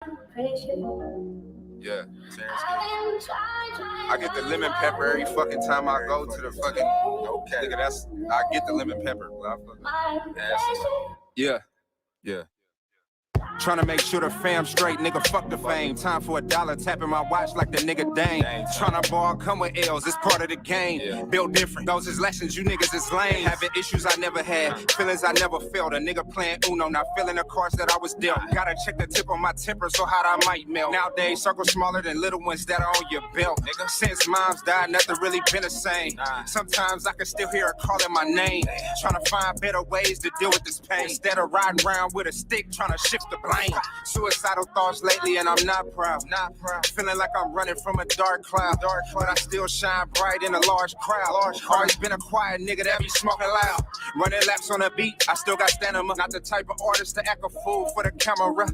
Yeah, I get the lemon pepper every fucking time I go to the fucking. Okay, nigga, I get the lemon pepper. Yeah. Tryna make sure the fam straight, nigga, fuck the fame. Time for $1, tapping my watch like the nigga Dane. Tryna ball, come with L's, it's part of the game. Built different, those is lessons, you niggas is lame. Having issues I never had, feelings I never felt. A nigga playing Uno, not feeling the cards that I was dealt. Gotta check the tip on my temper, so hot I might melt. Nowadays, circles smaller than little ones that are on your belt. Since moms died, nothing really been the same. Sometimes I can still hear her calling my name. Tryna find better ways to deal with this pain. Instead of riding around with a stick, tryna shift the blame. Suicidal thoughts lately and I'm not proud. Feeling like I'm running from a dark cloud. But I still shine bright in a large crowd. Always been a quiet nigga that be smoking loud. Running laps on a beat, I still got stamina. Not the type of artist to act a fool for the camera.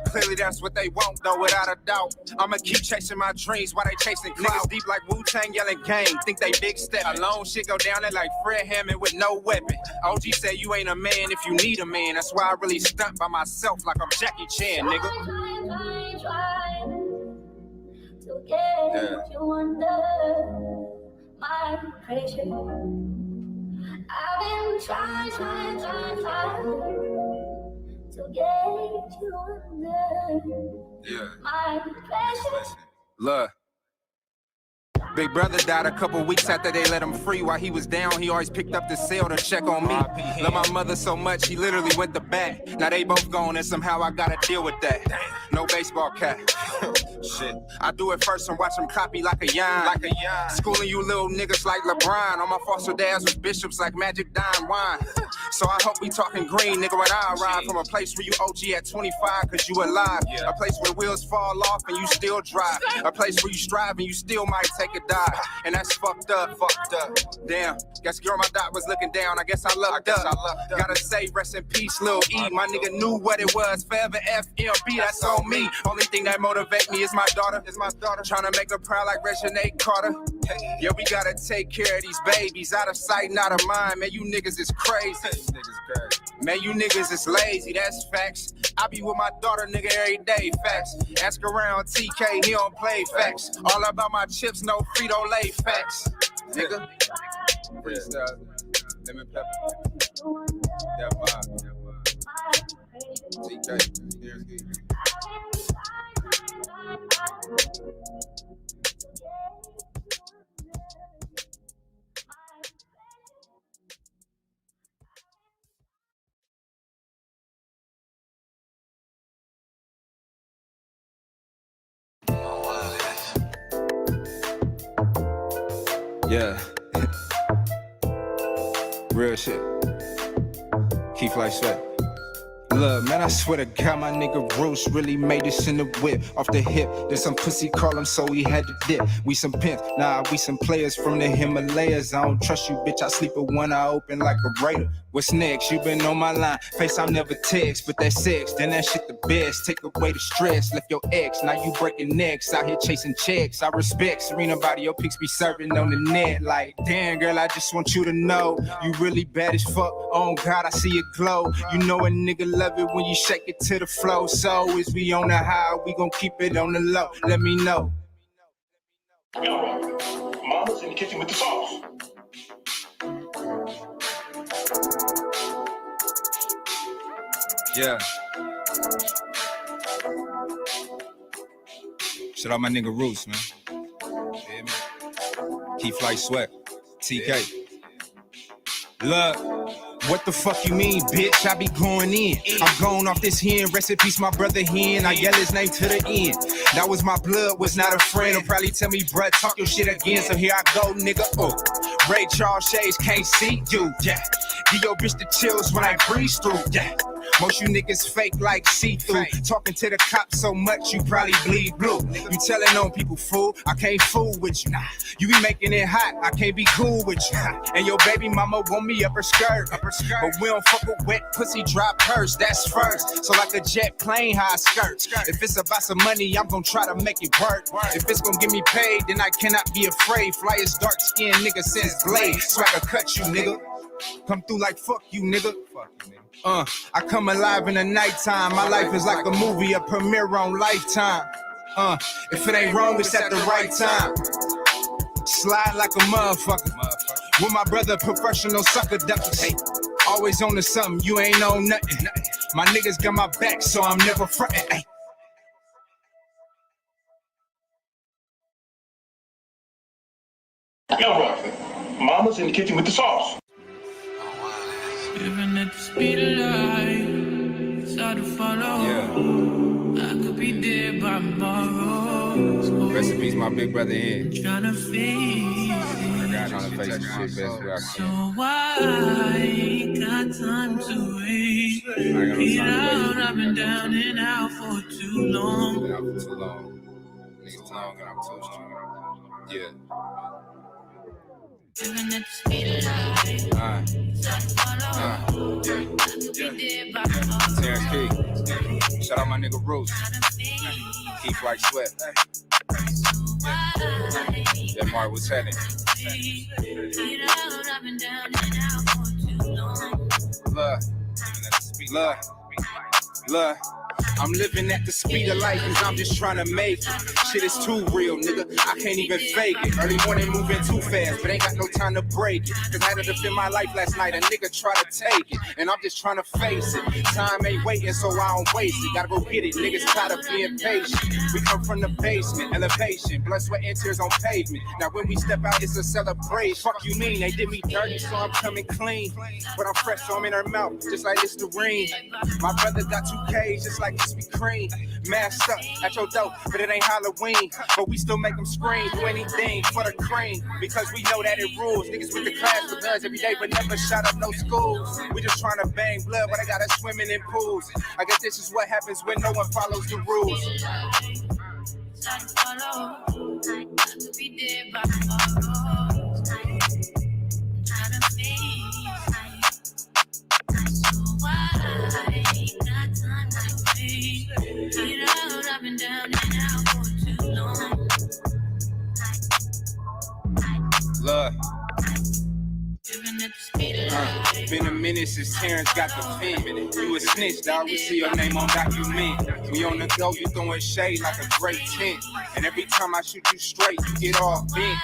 Clearly that's what they want though, without a doubt. I'ma keep chasing my dreams while they chasing clout. Niggas deep like Wu-Tang yelling gang, think they big step. Alone shit go down there like Fred Hammond with no weapon. OG say you ain't a man if you need a man. That's why I really stunt by myself like I'm Jackie Chan, nigga. To get you under my pressure. I've been trying to get you under my pressure. Look. Big brother died a couple weeks after they let him free. While he was down, he always picked up the cell to check on me. Love my mother so much, he literally went to bat. Now they both gone and somehow I gotta deal with that. No baseball cap. Shit. I do it first and watch him copy like a yarn. Schooling you little niggas like LeBron. All my foster dads was bishops like Magic Dime Wine. So I hope we talking green, nigga, when I arrive. From a place where you OG at 25 cause you alive. A place where the wheels fall off and you still drive. A place where you strive and you still might take a dive. And that's fucked up. Damn, guess girl my doc was looking down. I guess I lucked up. Gotta say rest in peace, Lil E. My nigga knew what it was. Forever FMB, that's on me. Only thing that motivate me is my daughter. Trying to make her proud like Reginae Carter. Yeah, we gotta take care of these babies. Out of sight, not of mind. Man, you niggas is crazy. Man, you niggas is lazy, that's facts. I be with my daughter, nigga, every day, facts. Ask around TK, he don't play facts. All about my chips, no Frito-Lay facts. Nigga. Freestyle. Lemon pepper. That vibe. TK. Here's good. Yeah. Real shit. Keep like sweat. Look, man, I swear to God, my nigga Bruce really made this in the whip. Off the hip, there's some pussy call him, so he had to dip. We some pimps, nah, we some players from the Himalayas. I don't trust you, bitch, I sleep with one eye open like a raider. What's next? You been on my line. Face I never text, but that's sex. Then that shit the best. Take away the stress. Left your ex. Now you breaking necks. Out here chasing checks. I respect Serena body. Your pics be serving on the net. Like, damn, girl, I just want you to know. You really bad as fuck. Oh, God, I see it glow. You know a nigga love it when you shake it to the flow. So, is we on the high? We gon' keep it on the low. Let me know. Mama's in the kitchen with the sauce. Yeah. Shout out my nigga Roos, man. Yeah, man. Keep Flight Sweat. TK. Look. What the fuck you mean, bitch? I be going in. I'm going off this hen. Rest in peace, my brother hen. I yell his name to the end. That was my blood, was not a friend. He'll probably tell me, bruh, talk your shit again. So here I go, nigga. Oh, Ray Charles Shades can't see you. Yeah. Give your bitch the chills when I breeze through. Yeah. Most you niggas fake like see-through. Talking to the cops so much you probably bleed blue. You telling on people, fool, I can't fool with you. You be making it hot, I can't be cool with you. And your baby mama want me up her skirt. But we don't fuck with wet pussy, drop purse, that's first. So like a jet plane, how I skirt. If it's about some money, I'm gonna try to make it work. If it's gonna get me paid, then I cannot be afraid. Flyest dark skinned nigga since Blade. Swagger cut you, nigga. Come through like fuck you, nigga. I come alive in the nighttime. My life is like a movie, a premiere on Lifetime. If it ain't wrong, it's at the right time. Slide like a motherfucker. With my brother, professional sucker duckers. Hey, always on to something, you ain't on nothing. My niggas got my back, so I'm never frontin'. Hey. Mama's in the kitchen with the sauce. Living at the speed of light, it's hard to follow. Yeah. I could be dead by tomorrow. Recipes, my big brother in. Trying to face it. Trying to face the shit best way I So can. I ain't got time to wait. Get out, I've been down and out for too long. Been out for too long. Niggas long and I'm too strong. Yeah. Living at the speed of light, it's hard to follow. Terrence Key. Shout out my nigga Roots. Keith like Sweat. Yeah, Mark, what's happening? Look. I'm living at the speed of life cause I'm just trying to make it. Shit is too real, nigga, I can't even fake it. Early morning moving too fast, but ain't got no time to break it. Cause I had to defend my life last night, a nigga try to take it. And I'm just trying to face it. Time ain't waiting, so I don't waste it. Gotta go get it, niggas tired of being patient. We come from the basement, elevation, blood, sweat, and tears on pavement. Now when we step out, it's a celebration. Fuck you mean, they did me dirty, so I'm coming clean. But I'm fresh, so I'm in her mouth, just like it's the ring. My brother got 2Ks, just like Krispy Kreme. Masked up at your door, but it ain't Halloween. But we still make them scream, do anything for the cream. Because we know that it rules. Niggas with the class with guns every day, but never shot up no schools. We just trying to bang blood, but I gotta swimming in pools. I guess this is what happens when no one follows the rules. Look. Been a minute since Terrence got the pen. You a snitch, dog. We see your name on document. We on the go, you throwing shade like a great tent. And every time I shoot you straight, you get all bent.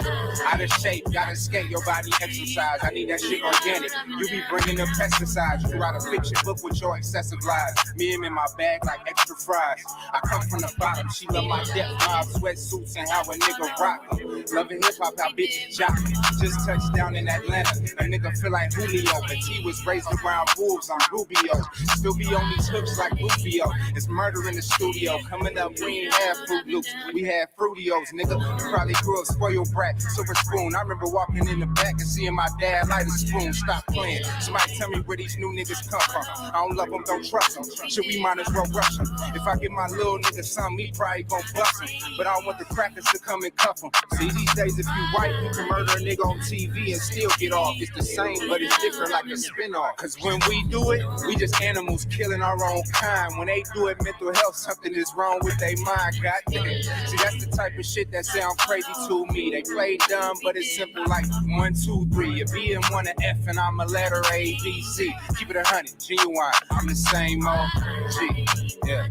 Out of shape, gotta skate, your body exercise. I need that shit organic. You be bringing the pesticides. You write a fiction book with your excessive lies. Me and in my bag like extra fries. I come from the bottom, she love my depth, my sweatsuits and how a nigga rock them. Loving hip hop, how bitches jockin'. Just touched down in Atlanta. A nigga feel like Julio, but he was raised around wolves on Rubio. Still be on these hooks like Rufio. It's murder in the studio. Coming up, we ain't have Fruit Loops, we had Fruitios, nigga. You probably grew up spoiled brat, silver spoon. I remember walking in the back and seeing my dad light a spoon. Stop playing. Somebody tell me where these new niggas come from. I don't love them, don't trust them. Shit, we might as well rush them. If I give my little nigga something, he probably gon' bust him. But I don't want the crackers to come and cuff him. See, these days, if you white, you can murder a nigga on TV and still get off. It's the same, but it's different like a spin-off. Cause when we do it, we just animals killing our own kind. When they do it, mental health, something is wrong with their mind. Goddamn. See, that's the type of shit that sound crazy to me. They play dumb, but it's simple like 1, 2, 3. A B and one, an F, and I'm a letter A, B, C. Keep it 100, genuine. I'm the same old G. Yeah.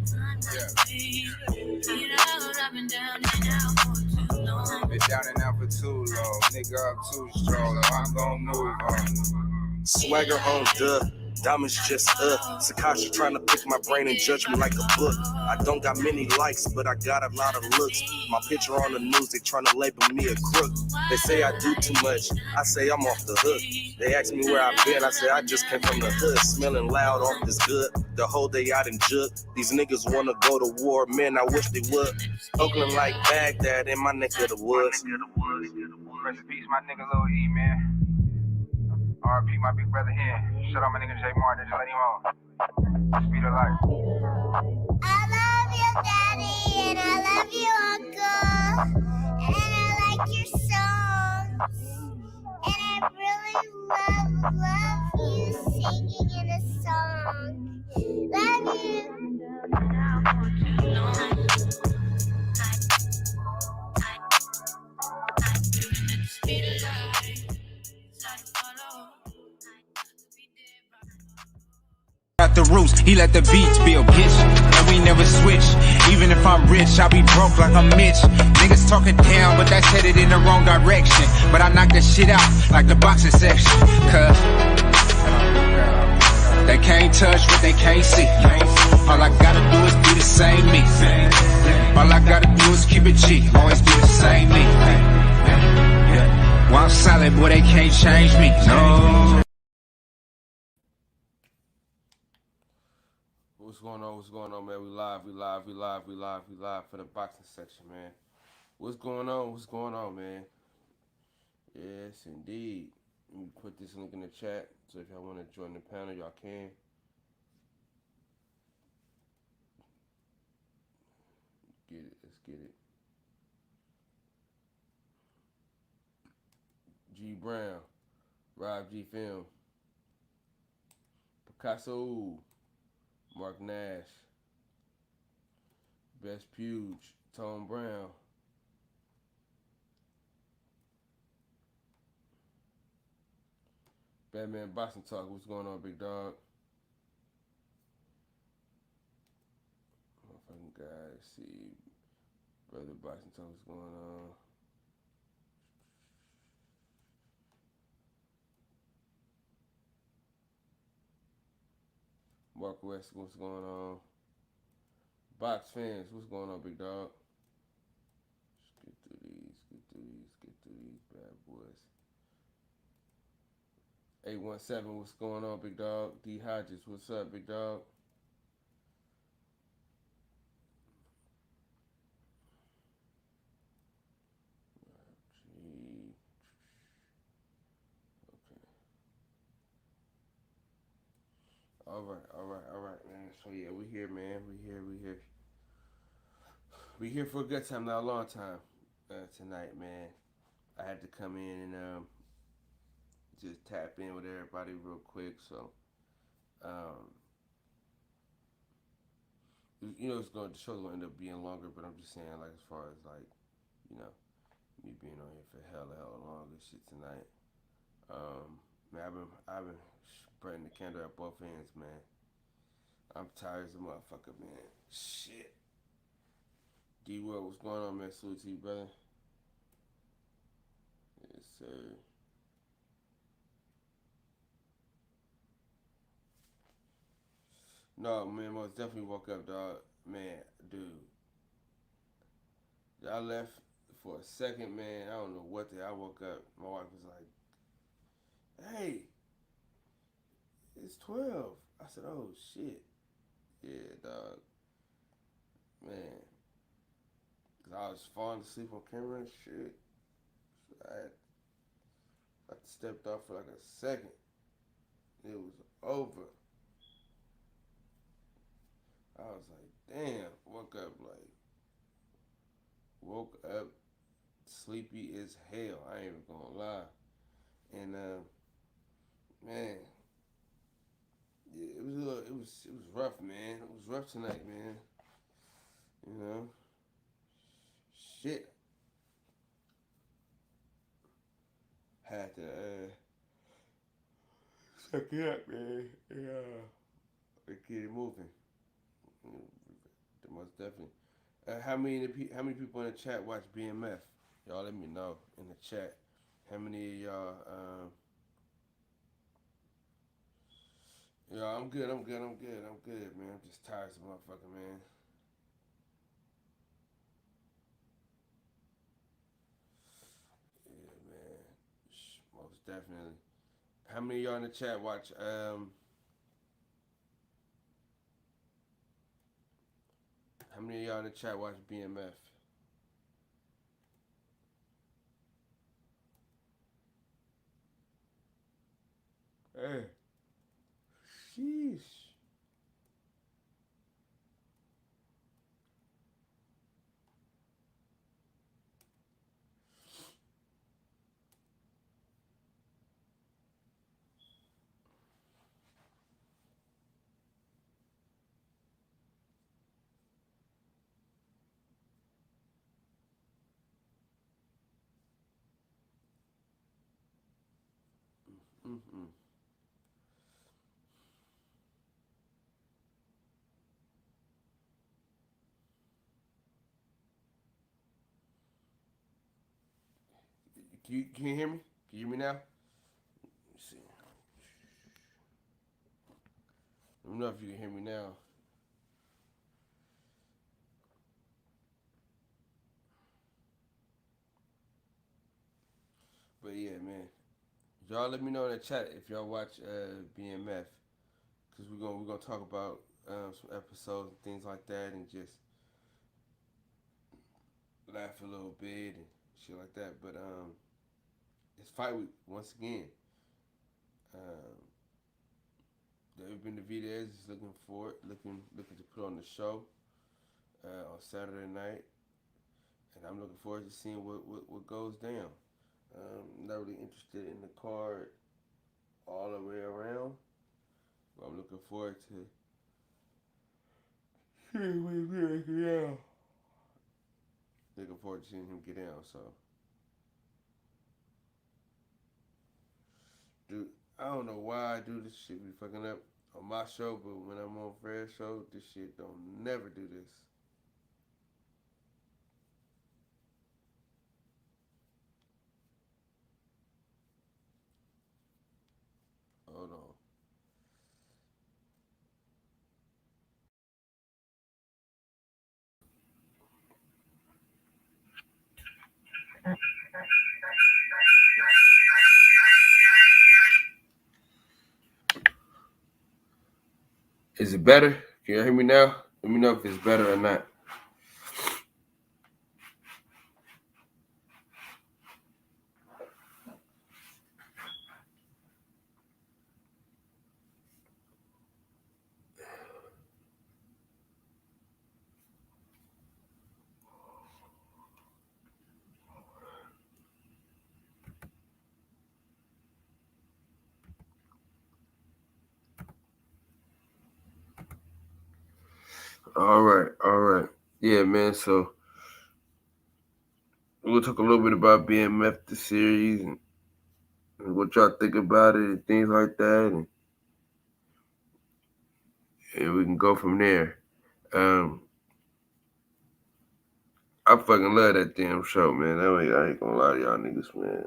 Been down and out for too long. Nigga, I'm too strong. I'm gon' move on. Swagger on diamonds just Sakasha trying to pick my brain and judge me like a book. I don't got many likes, but I got a lot of looks. My picture on the news, they trying to label me a crook. They say I do too much, I say I'm off the hook. They ask me where I've been, I say I just came from the hood. Smelling loud off this good, the whole day out in Jug. These niggas wanna go to war, man, I wish they would. Oakland like Baghdad in my neck of the woods. Rest in peace, my nigga Lil E, man. R.I.P. my big brother here. Shout out my nigga J Martin, just let him on. Speed of life. I love you, Daddy, and I love you, Uncle. And I like your songs. And I really love you singing in a song. Love you. Speed of life. roots, he let the beats build, bitch. And we never switch. Even if I'm rich, I'll be broke like I'm Mitch. Niggas talking down, but that's headed in the wrong direction. But I knock the shit out like the boxing section. Cause they can't touch what they can't see. All I gotta do is be the same me. All I gotta do is keep it cheap. Always be the same me. While I'm solid, boy, they can't change me. No. What's going on, man? We live for the boxing section, man. What's going on, man? Yes, indeed. Let me put this link in the chat, so if y'all want to join the panel, y'all can. Let's get it. G Brown, Rob G Film, Picasso, Mark Nash, Best Puge, Tom Brown, Batman Boxing Talk. What's going on, big dog? Motherfucking guys, see, Brother Boxing Talk. What's going on? Mark West, what's going on? Box fans, what's going on, big dog? Let's get through these bad boys. 817, what's going on, big dog? D Hodges, what's up, big dog? Okay. All right, man. So yeah, we here, man. We here for a good time, not a long time. Tonight, man. I had to come in and just tap in with everybody real quick. So, the show's gonna end up being longer, but I'm just saying, like, as far as like, me being on here for hella long and shit tonight. Man, I've been spreading the candle at both ends, man. I'm tired as a motherfucker, man. Shit. D-World, what's going on, man? Salute to you, brother. Yes, sir. No, man, most definitely woke up, dog. Man, dude. I left for a second, man. I don't know what I woke up. My wife was like, hey, it's 12. I said, oh, shit. Yeah, dog. Man. Because I was falling asleep on camera and shit. So I stepped off for like a second. It was over. I was like, damn. Woke up sleepy as hell. I ain't even gonna lie. And man, yeah, it was rough, man. It was rough tonight, man. You know, shit. Had to suck it up, man. Yeah, get it moving. Most definitely. How many people in the chat watch BMF? Y'all let me know in the chat. How many of y'all? Yeah, I'm good, man. I'm just tired as a motherfucker, man. Yeah, man. Most definitely. How many of y'all in the chat watch? How many of y'all in the chat watch BMF? Hey. Sheesh. Mm-mm. Can you hear me? Can you hear me now? Let's see. Let me know if you can hear me now. But yeah, man. Y'all let me know in the chat if y'all watch BMF, cause we're gonna talk about some episodes and things like that, and just laugh a little bit and shit like that. But it's fight week once again. Um, David Benavidez is looking for it, looking to put on the show on Saturday night, and I'm looking forward to seeing what goes down. Not really interested in the card all the way around, but I'm looking forward to seeing what he get down. Looking forward to seeing him get down. So, dude, I don't know why I do this shit. Be fucking up on my show, but when I'm on Fred's show, this shit don't never do this. Hold on. Is it better? Can you hear me now? Let me know if it's better or not. All right. Yeah, man. So we'll talk a little bit about BMF the series and what y'all think about it and things like that, and we can go from there. I fucking love that damn show, man. I ain't gonna lie to y'all niggas, man.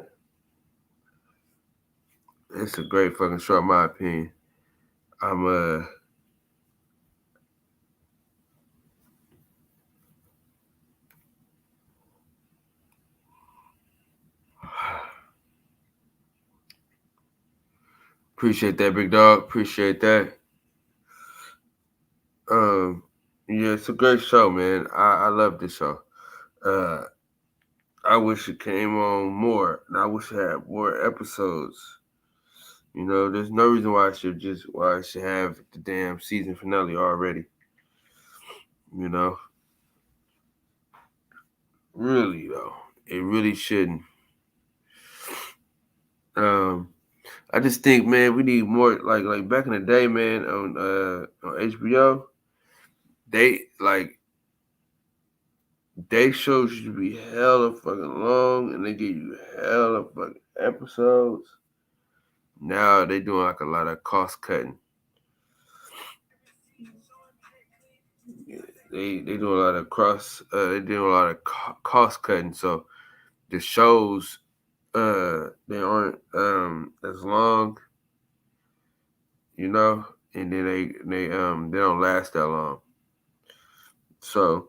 It's a great fucking show, in my opinion. I'm appreciate that, big dog. Appreciate that. Yeah, it's a great show, man. I love this show. Uh, I wish it came on more, and I wish it had more episodes. You know, there's no reason why I should have the damn season finale already. You know, really though, it really shouldn't. I just think, man, we need more like back in the day, man, on HBO. They shows you to be hella fucking long, and they give you hella fucking episodes. Now they doing like a lot of cost cutting. They doing a lot of cost cutting. So the shows they aren't as long, you know, and then they don't last that long. So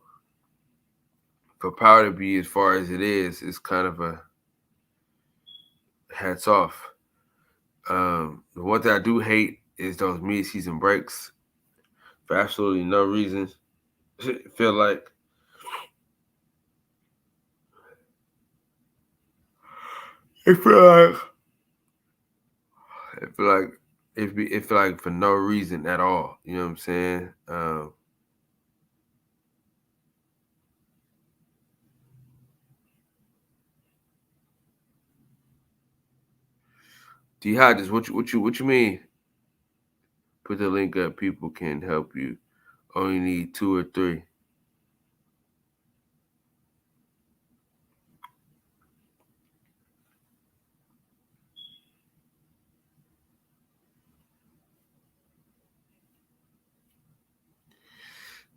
for Power to be as far as it is, it's kind of a hats off. The one thing I do hate is those mid-season breaks for absolutely no reason. feel like it feel like it feel like it feel like for no reason at all. You know what I'm saying? D Hodges, what you mean? Put the link up. People can help you. Only need 2 or 3.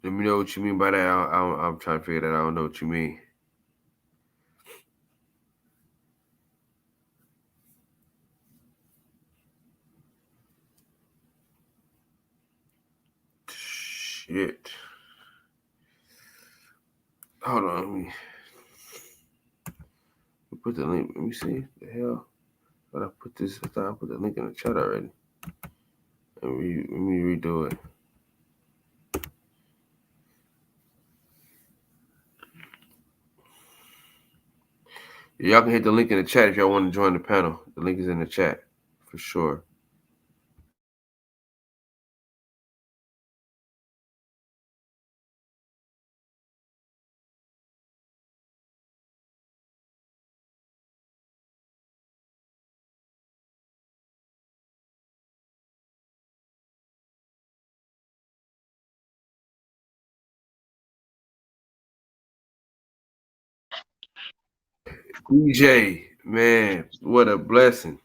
Let me know what you mean by that. I'm trying to figure that out. I don't know what you mean. shit. Hold on, let me put the link. Let me see. The hell? But I put this. I thought I put the link in the chat already. Let me redo it. Y'all can hit the link in the chat if y'all want to join the panel. The link is in the chat for sure. DJ, man, what a blessing.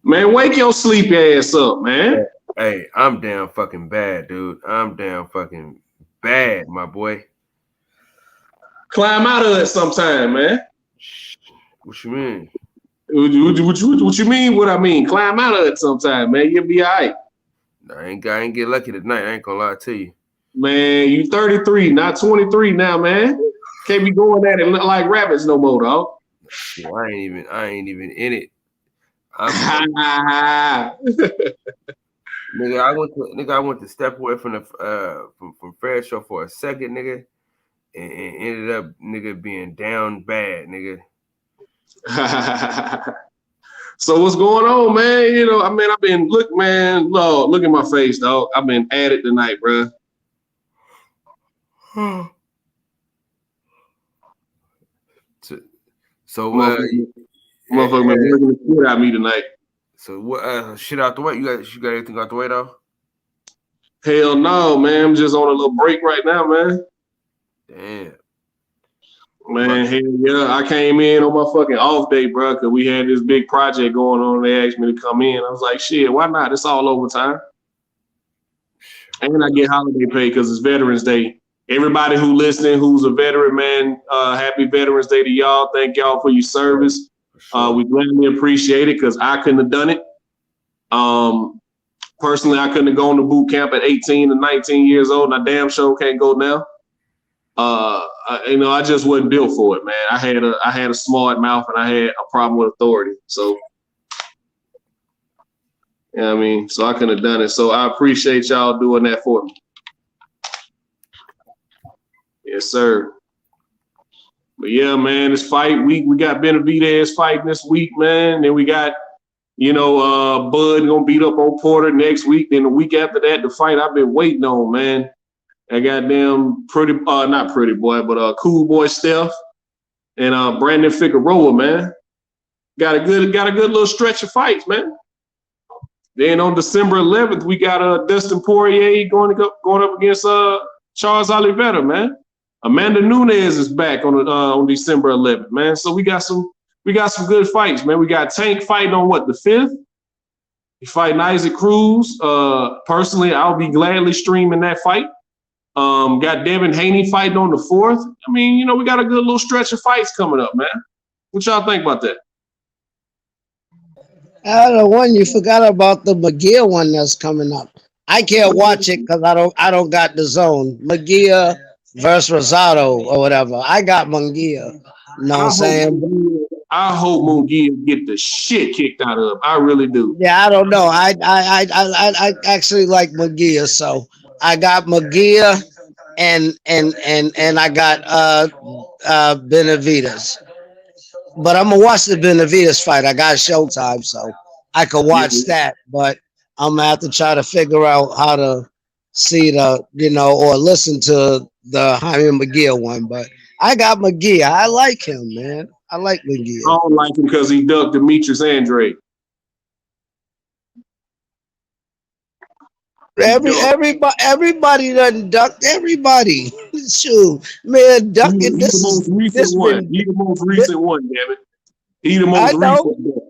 Man, wake your sleepy ass up, man. Hey, I'm down fucking bad, dude. I'm down fucking bad, my boy. Climb out of it sometime, man. What you mean? What you mean? What I mean? Climb out of it sometime, man. You'll be all right. I ain't get lucky tonight. I ain't gonna lie to you. Man, you 33, not 23 now, man. Can't be going at it like rabbits no more, dog. Shit, I ain't even in it. Nigga, I went to step away from the from Fred show for a second, nigga, and ended up nigga being down bad, nigga. So what's going on, man? You know, I mean, I've been look at my face, dog. I've been at it tonight, bro. So motherfucker been working the shit out of me tonight. So what shit out the way? You got everything out the way though? Hell no, man. I'm just on a little break right now, man. Damn. Man, hell yeah. I came in on my fucking off day, bro, because we had this big project going on. They asked me to come in. I was like, shit, why not? It's all overtime. And I get holiday pay because it's Veterans Day. Everybody who listening, who's a veteran, man, happy Veterans Day to y'all. Thank y'all for your service. Sure. We gladly appreciate it because I couldn't have done it. Personally, I couldn't have gone to boot camp at 18 and 19 years old, and I damn sure can't go now. I just wasn't built for it, man. I had a smart mouth and I had a problem with authority. So, you know what I mean? So I couldn't have done it. So I appreciate y'all doing that for me. Yes, sir. But yeah, man, this fight week, we got Benavidez fighting this week, man. Then we got, Bud gonna beat up on Porter next week. Then the week after that, the fight I've been waiting on, man. I goddamn not pretty boy, but cool boy Steph and Brandon Figueroa, man. Got a good little stretch of fights, man. Then on December 11th, we got Dustin Poirier going up against Charles Oliveira, man. Amanda Nunes is back on December 11th, man. So we got some good fights, man. We got Tank fighting on the 5th. He fighting Isaac Cruz. Personally, I'll be gladly streaming that fight. Got Devin Haney fighting on the 4th. I mean, we got a good little stretch of fights coming up, man. What y'all think about that? The one you forgot about, the McGear one that's coming up. I can't watch it because I don't got the zone. McGear versus Rosado or whatever. I got Munguia. You know what I'm saying? I hope Munguia get the shit kicked out of him. I really do. Yeah, I don't know. I actually like Munguia, so I got Munguia and I got Benavidez. But I'm gonna watch the Benavidez fight. I got Showtime, so I can watch that. But I'm gonna have to try to figure out how to see or listen to the Jaime McGill one. But I got McGee. I like him, man. I like McGee. I don't like him because he ducked Demetrius Andrade. Everybody done ducked everybody. Shoot, man, ducking He the most recent one, damn it. He the most recent one.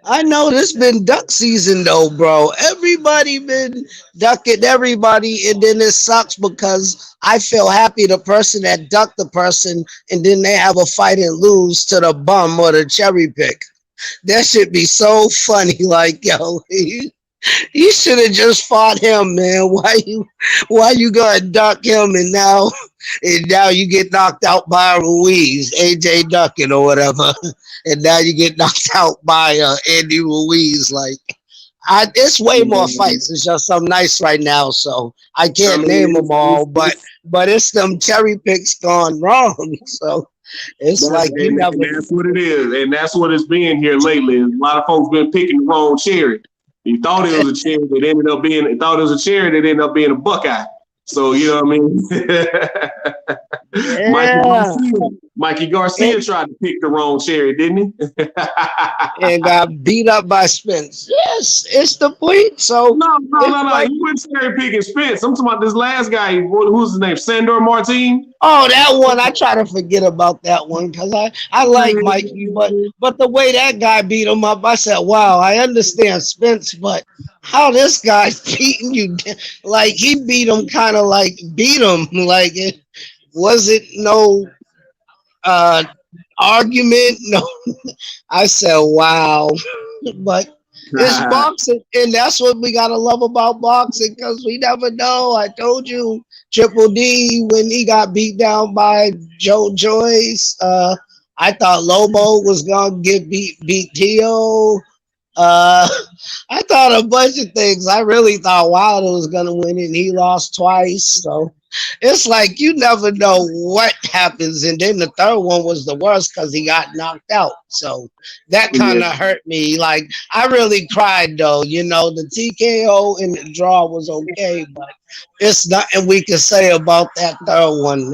I know this been duck season though, bro. Everybody been ducking everybody, and then it sucks because I feel happy the person that ducked the person, and then they have a fight and lose to the bum or the cherry pick. That should be so funny. Like, yo, You should have just fought him, man. Why you gonna duck him and now you get knocked out by Ruiz, AJ Ducking or whatever, and now you get knocked out by Andy Ruiz. Like it's way more fights. It's just some nice right now, so I can't name them all, but it's them cherry picks gone wrong. So it's like you never. And that's what it is, and that's what it's been here lately. A lot of folks been picking the wrong cherry. You thought it was a cherry that ended up being. Thought it was a cherry that ended up being a Buckeye. So you know what I mean. Yeah. Mikey Garcia tried to pick the wrong cherry, didn't he? And got beat up by Spence. Yes, it's the point. So no. He wasn't cherry picking Spence. I'm talking about this last guy. Who's his name? Sandor Martin. Oh, that one. I try to forget about that one because I like Mikey, but the way that guy beat him up, I said, wow, I understand Spence, but how this guy's beating you? Like he beat him, kind of like beat him. Like it wasn't no argument. No, I said, wow, but. It's boxing, and that's what we gotta love about boxing because we never know. I told you, Triple D when he got beat down by Joe Joyce. I thought Lobo was gonna get beat Tio. I thought a bunch of things. I really thought Wilder was gonna win, and he lost twice. So it's like you never know what happens. And then the third one was the worst because he got knocked out. So that kind of hurt me. Like I really cried though. You know, the TKO and the draw was okay, but it's nothing we can say about that third one.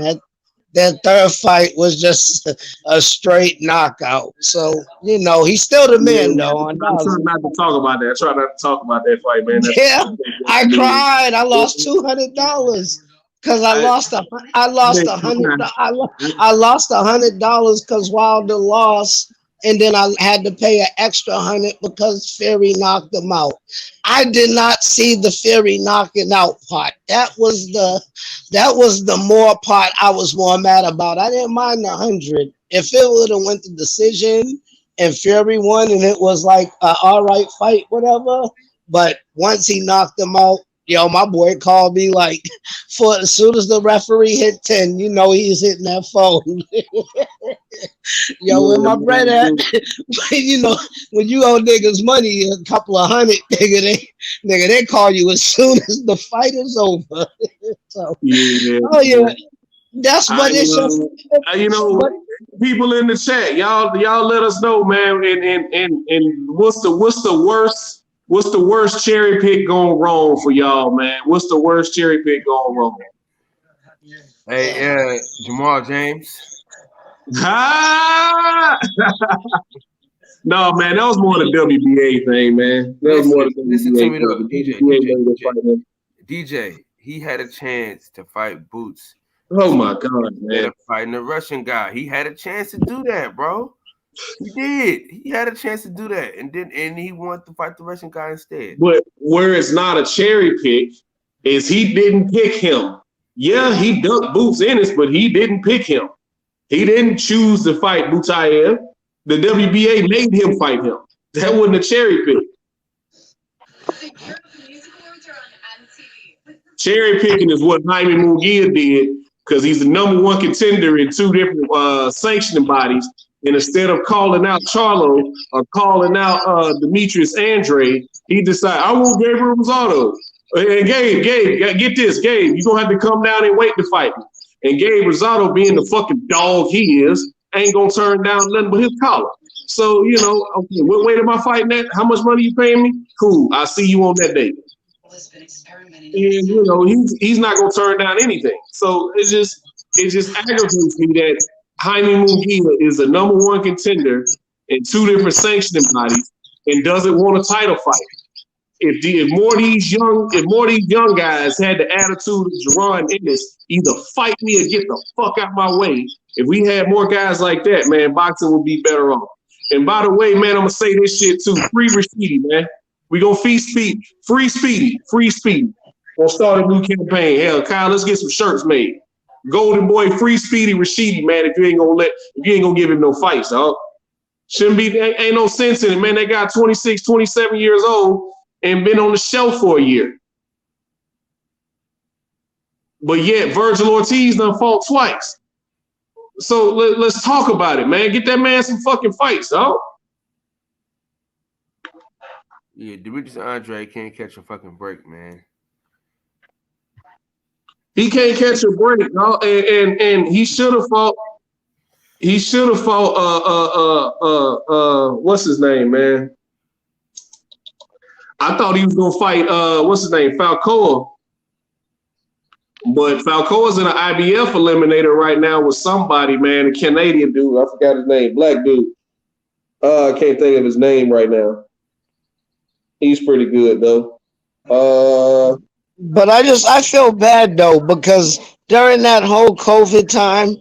That third fight was just a straight knockout. So, you know, he's still the man, though. I'm trying not to talk about that. I try not to talk about that fight, man. I cried. I lost $200 because I lost $100 because Wilder lost, and then I had to pay an extra $100 because Fury knocked him out. I did not see the Fury knocking out part. That was the more part I was more mad about. I didn't mind the 100. If it would have went to decision and Fury won and it was like an all right fight, whatever. But once he knocked him out, yo, my boy called me like, for as soon as the referee hit 10, you know he's hitting that phone. Yo, when my brother, you know, when you owe niggas money, a couple of $100, they call you as soon as the fight is over. So, oh yeah, that's what it's just. You know, people in the chat, y'all let us know, man. And what's the worst? What's the worst cherry pick going wrong for y'all, man? What's the worst cherry pick going wrong? Hey, Jamal James. No, man, that was more the WBA thing, man. That was more the WBA. Listen to me though, DJ. He had a chance to fight Boots. Oh my God, man! Fighting the Russian guy, he had a chance to do that, bro. He did. He had a chance to do that, and he wanted to fight the Russian guy instead. But where it's not a cherry pick is he didn't pick him. Yeah, he ducked Boots Ennis, but he didn't pick him. He didn't choose to fight Butayev. The WBA made him fight him. That wasn't a cherry pick. Cherry picking is what Jaime Munguia did because he's the #1 contender in 2 different sanctioning bodies. And instead of calling out Charlo or calling out Demetrius Andre, he decided, I want Gabriel Rosado. And Gabe, get this, Gabe, you're going to have to come down and wait to fight me. And Gabe Rosado, being the fucking dog he is, ain't going to turn down nothing but his collar. So, you know, okay, what weight am I fighting at? How much money you paying me? Cool, I'll see you on that day. And, you know, he's not going to turn down anything. So it just aggravates me that Jaime Munguia is the #1 contender in 2 different sanctioning bodies and doesn't want a title fight. If more of these young guys had the attitude of Jerron Ennis, either fight me or get the fuck out my way. If we had more guys like that, man, boxing would be better off. And by the way, man, I'm gonna say this shit too. Free Rashidi, man. We gonna free Speedy. We'll start a new campaign. Hell, Kyle, let's get some shirts made. Golden Boy, free Speedy Rashidi, man. If you ain't gonna give him no fights, dog. Ain't no sense in it, man. That guy 26, 27 years old. and been on the shelf for a year. But yet Virgil Ortiz done fought twice. So let's talk about it, man. Get that man some fucking fights, dog. Yeah, Demetrius Andre can't catch a fucking break, man. He can't catch a break, dog. And he should have fought. He should have fought. What's his name, man? I thought he was gonna fight. What's his name? Falcoa. But Falcoa's in an IBF eliminator right now with somebody, man, a Canadian dude. I forgot his name, black dude. I can't think of his name right now. He's pretty good though. But I feel bad though, because during that whole COVID time,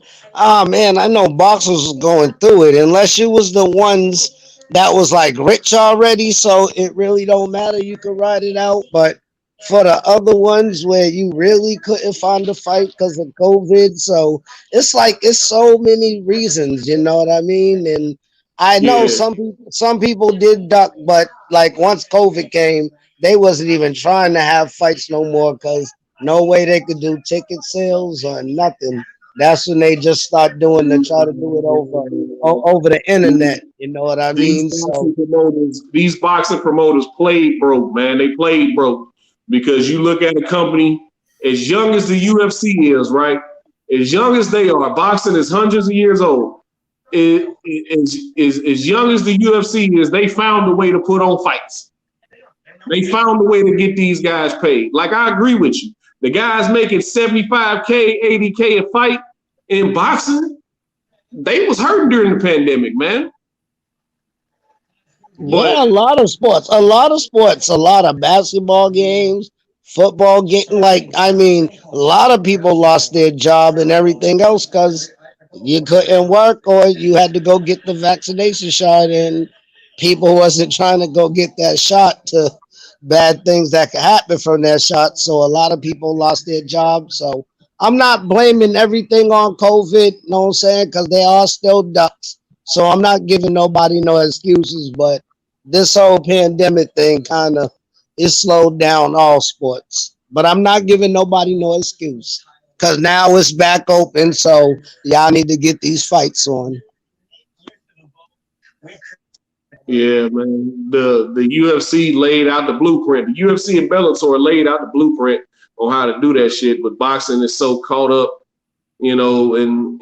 man, I know boxers was going through it. Unless you was the ones that was like rich already, so it really don't matter. You could ride it out. But for the other ones where you really couldn't find a fight because of COVID, so it's like it's so many reasons. You know what I mean? And I know Yeah. some people did duck, but like once COVID came, they wasn't even trying to have fights no more because no way they could do ticket sales or nothing. That's when they just start doing to try to do it over the internet. You know what I mean? These boxing promoters played broke, man. They played broke because you look at a company as young as the UFC is, right? As young as they are, boxing is hundreds of years old. As young as the UFC is, they found a way to put on fights. They found a way to get these guys paid. Like, I agree with you. The guys making $75K, $80K a fight in boxing, they was hurting during the pandemic, man. Yeah, a lot of sports, a lot of basketball games, football game. Like, I mean, a lot of people lost their job and everything else because you couldn't work or you had to go get the vaccination shot, and people wasn't trying to go get that shot to bad things that could happen from that shot. So a lot of people lost their jobs. So I'm not blaming everything on COVID, you know what I'm saying? Because they are still ducks. So I'm not giving nobody no excuses, but this whole pandemic thing kind of is slowed down all sports. But I'm not giving nobody no excuse because now it's back open. So y'all need to get these fights on. Yeah, man. The UFC laid out the blueprint. The UFC and Bellator laid out the blueprint on how to do that shit, but boxing is so caught up, you know, in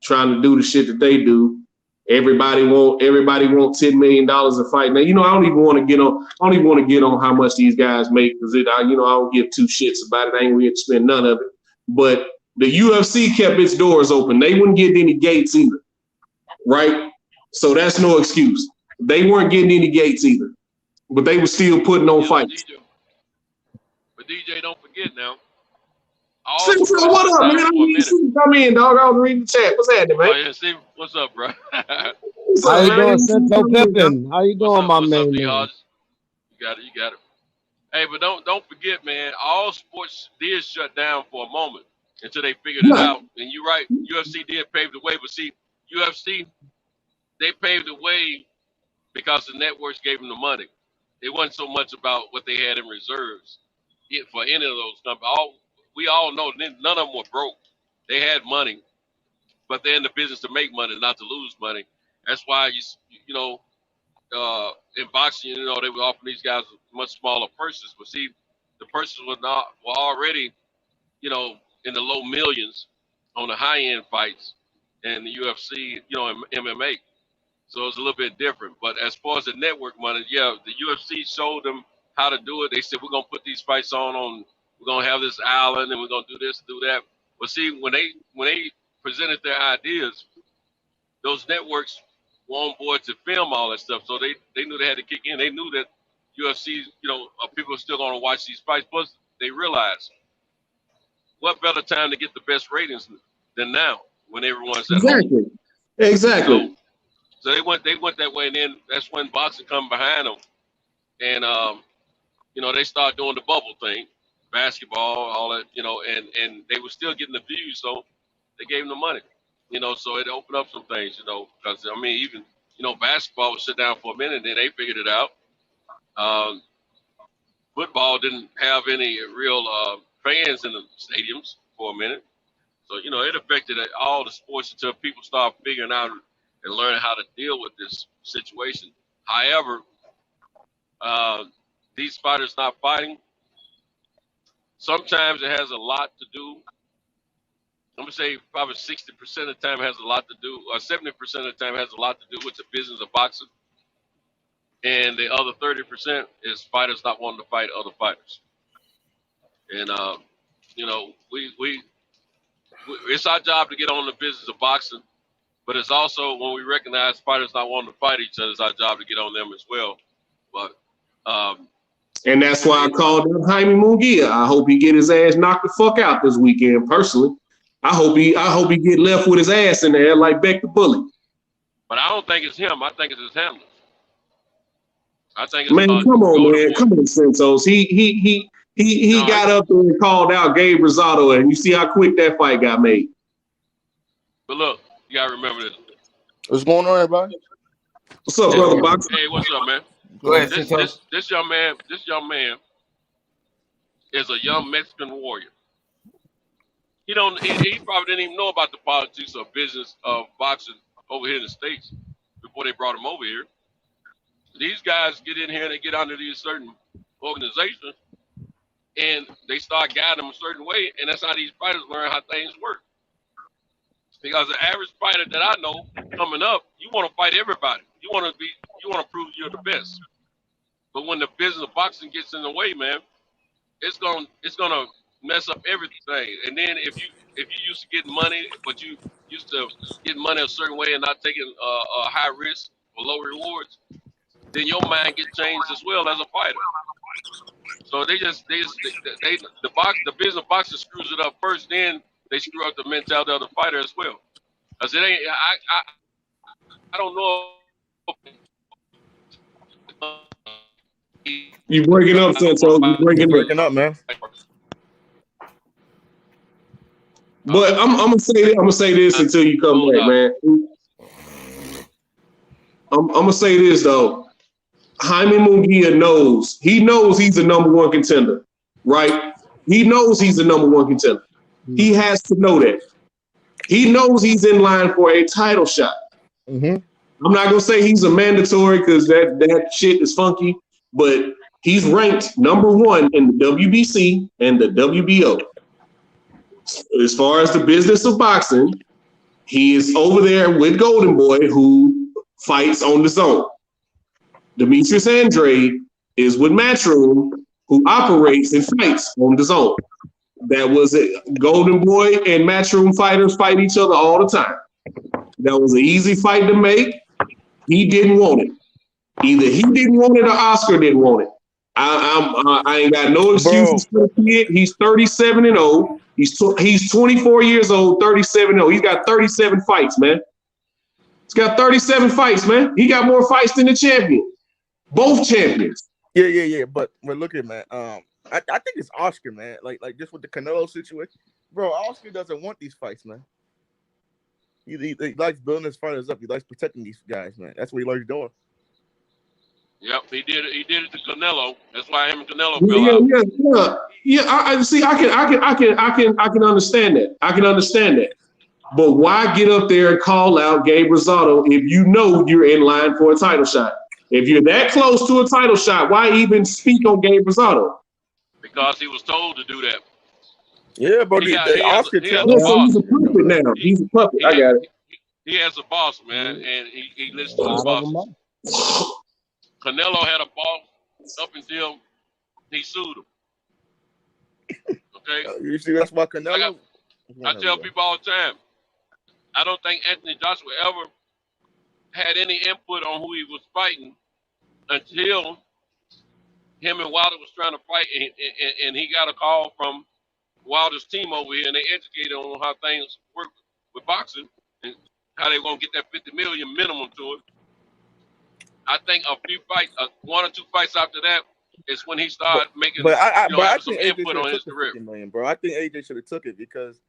trying to do the shit that they do. Everybody want $10 million a fight. Now, you know, I don't even want to get on how much these guys make because I don't give two shits about it. I ain't going to spend none of it. But the UFC kept its doors open. They wouldn't get any gates either, right? So that's no excuse. They weren't getting any gates either, but they were still putting on fights. But DJ, don't forget now. Central, what up, man? Come in, dog. I was reading the chat. What's happening, man? Oh, yeah, Steve, what's up, bro? What's How up, you man? doing, Central Pippin? How you doing, my man? You got it. Hey, but don't forget, man. All sports did shut down for a moment until they figured it out. And you're right, UFC did pave the way. But see, UFC, they paved the way because the networks gave them the money. It wasn't so much about what they had in reserves for any of those companies. We all know none of them were broke. They had money, but they're in the business to make money, not to lose money. That's why in boxing, they were offering these guys much smaller purses. But see, the purses were already, in the low millions on the high end fights, and the UFC, and MMA. So it's a little bit different. But as far as the network money, yeah, the UFC showed them how to do it. They said, we're going to put these fights on, we're going to have this island and we're going to do this, do that. But see, when they presented their ideas, those networks were on board to film all that stuff. So they knew they had to kick in. They knew that UFC, people are still going to watch these fights. Plus, they realized what better time to get the best ratings than now when everyone's at home. Exactly. So they went that way, and then that's when boxing come behind them, and they start doing the bubble thing, basketball, all that, and they were still getting the views, so they gave them the money, so it opened up some things, because I mean even basketball would sit down for a minute, and then they figured it out, Football didn't have any real fans in the stadiums for a minute. So, it affected all the sports until people start figuring out and learning how to deal with this situation. However, these fighters not fighting, sometimes it has a lot to do. I'm going to say probably 60% of the time has a lot to do, or 70% of the time has a lot to do with the business of boxing. And the other 30% is fighters not wanting to fight other fighters. And, it's our job to get on the business of boxing, but it's also when we recognize fighters not wanting to fight each other, it's our job to get on them as well. But and that's why I called him Jaime Munguia. I hope he get his ass knocked the fuck out this weekend. Personally, I hope he get left with his ass in there like Beck the Bully. But I don't think it's him. I think it's his handlers. I think it's man. Come on, Santos. He got up there and called out Gabe Rosado, and you see how quick that fight got made. But look, you gotta remember this. What's going on, everybody? What's up, brother Box? Hey, what's up, man? Go ahead, this young man is a young Mexican warrior. He probably didn't even know about the politics or business of boxing over here in the States before they brought him over here. These guys get in here and they get under these certain organizations and they start guiding them a certain way, and that's how these fighters learn how things work. Because the average fighter that I know coming up, you want to fight everybody. You want to prove you're the best. But when the business of boxing gets in the way, man, it's gonna mess up everything. And then if you used to get money, but you used to get money a certain way and not taking a high risk or low rewards, then your mind gets changed as well as a fighter. So the business of boxing screws it up first, then they screw up the mentality of the fighter as well. Cause it ain't I don't know. You breaking up, Santos. You breaking up, man. But I'm gonna say this until you come back, man. I'm gonna say this though. Jaime Munguia knows he's the number one contender, right? He knows he's the number one contender. He has to know that. He knows he's in line for a title shot. Mm-hmm. I'm not gonna say he's a mandatory because that shit is funky, but he's ranked number one in the WBC and the WBO. As far as the business of boxing, he is over there with Golden Boy, who fights on the zone. Demetrius Andrade is with Matchroom, who operates and fights on the zone. That was it. Golden Boy and Matchroom fighters fight each other all the time. That was an easy fight to make. He didn't want it. Either he didn't want it or Oscar didn't want it. I ain't got no excuses for the kid. He's 37-0. He's 24 years old, 37-0. He's got 37 fights, man. He's got 37 fights, man. He got more fights than the champion. Both champions. Yeah. But look at man. I think it's Oscar, man. Like just with the Canelo situation, bro. Oscar doesn't want these fights, man. He likes building his fighters up. He likes protecting these guys, man. That's what he likes doing. Yep, he did it to Canelo. That's why him and Canelo fell out. Yeah. I see. I can understand that. I can understand that. But why get up there and call out Gabe Rosado if you know you're in line for a title shot? If you're that close to a title shot, why even speak on Gabe Rosado? Because he was told to do that. Yeah, but Oscar tells him. So he's a puppet now. He's a puppet. I got it. He has a boss, man, and he listens to his boss. Canelo had a boss up until he sued him. Okay? You see, that's why Canelo. I tell people all the time, I don't think Anthony Joshua ever had any input on who he was fighting until him and Wilder was trying to fight, and he got a call from Wilder's team over here, and they educated on how things work with boxing and how they won't get that $50 million minimum to it. I think a few fights, 1 or 2 fights after that, is when he started making some input on his career. Million, bro. I think AJ should have took it because,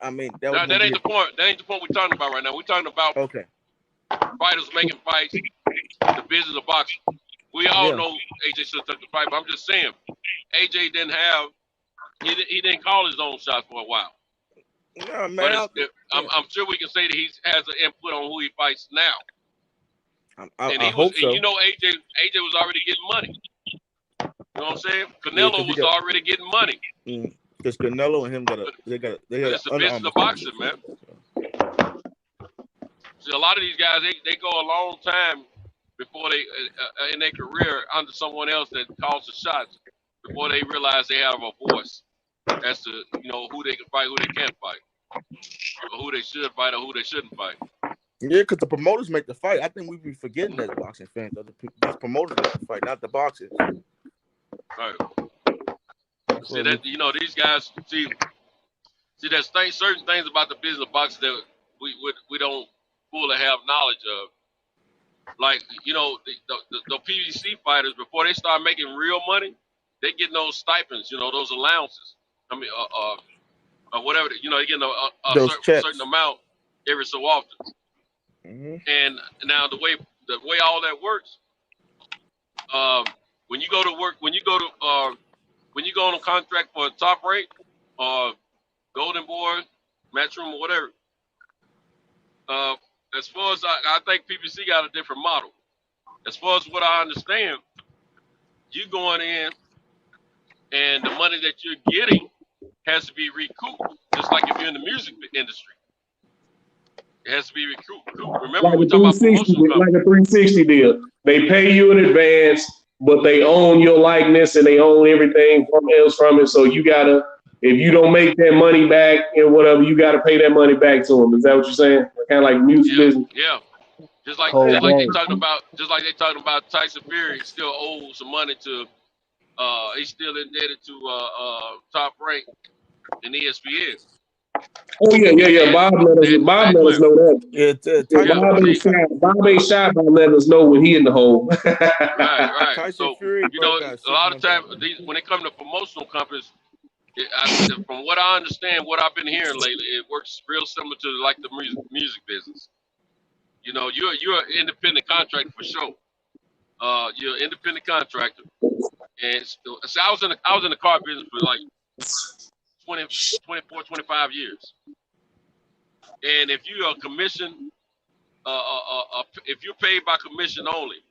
I mean, that ain't the point. That ain't the point we're talking about right now. We're talking about fighters making fights, the business of boxing. We all know AJ should have took the fight, but I'm just saying, AJ didn't have. He didn't call his own shots for a while. Yeah, man. But I'm sure we can say that he has an input on who he fights now. I hope so. And you know, AJ was already getting money. You know what I'm saying? Canelo was already getting money. Because Canelo and him they had it's the business of boxing, man. See, a lot of these guys, they go a long time before they in their career under someone else that calls the shots before they realize they have a voice as to who they can fight, who they can't fight, or who they should fight or who they shouldn't fight. Yeah, because the promoters make the fight. I think we be forgetting that boxing fans. These promoters make the fight, not the boxers. Right. See that these guys see there's certain things about the business of boxing that we don't fully have knowledge of. Like the PBC fighters, before they start making real money, they get those stipends, those allowances. I mean, or whatever. They get a certain amount every so often. Mm-hmm. And now the way all that works, when you go to work, when you go on a contract for a top rate or Golden Boy, Matchroom, or whatever. As far as I think PBC got a different model. As far as what I understand, you going in and the money that you're getting has to be recouped, just like if you're in the music industry. It has to be recouped. Remember, like we're talking about promotional like a 360 deal. They pay you in advance, but they own your likeness and they own everything else from it. So you gotta, if you don't make that money back and whatever, you gotta pay that money back to them. Is that what you're saying? Kind of like music business. Yeah. Just like they talking about Tyson Fury still owes some money to he's still indebted to Top Rank in ESPN. Oh yeah. Bob let us know that. Yeah, Bob ain't shy about letting us know when he in the hole. right. Tyson So Fury, a lot of times when it comes to promotional companies, from what I understand, what I've been hearing lately, it works real similar to like the music business. You're an independent contractor for sure. You're an independent contractor, and so I was in the car business for like 24, 25 years. And if you're a commission, if you're paid by commission only,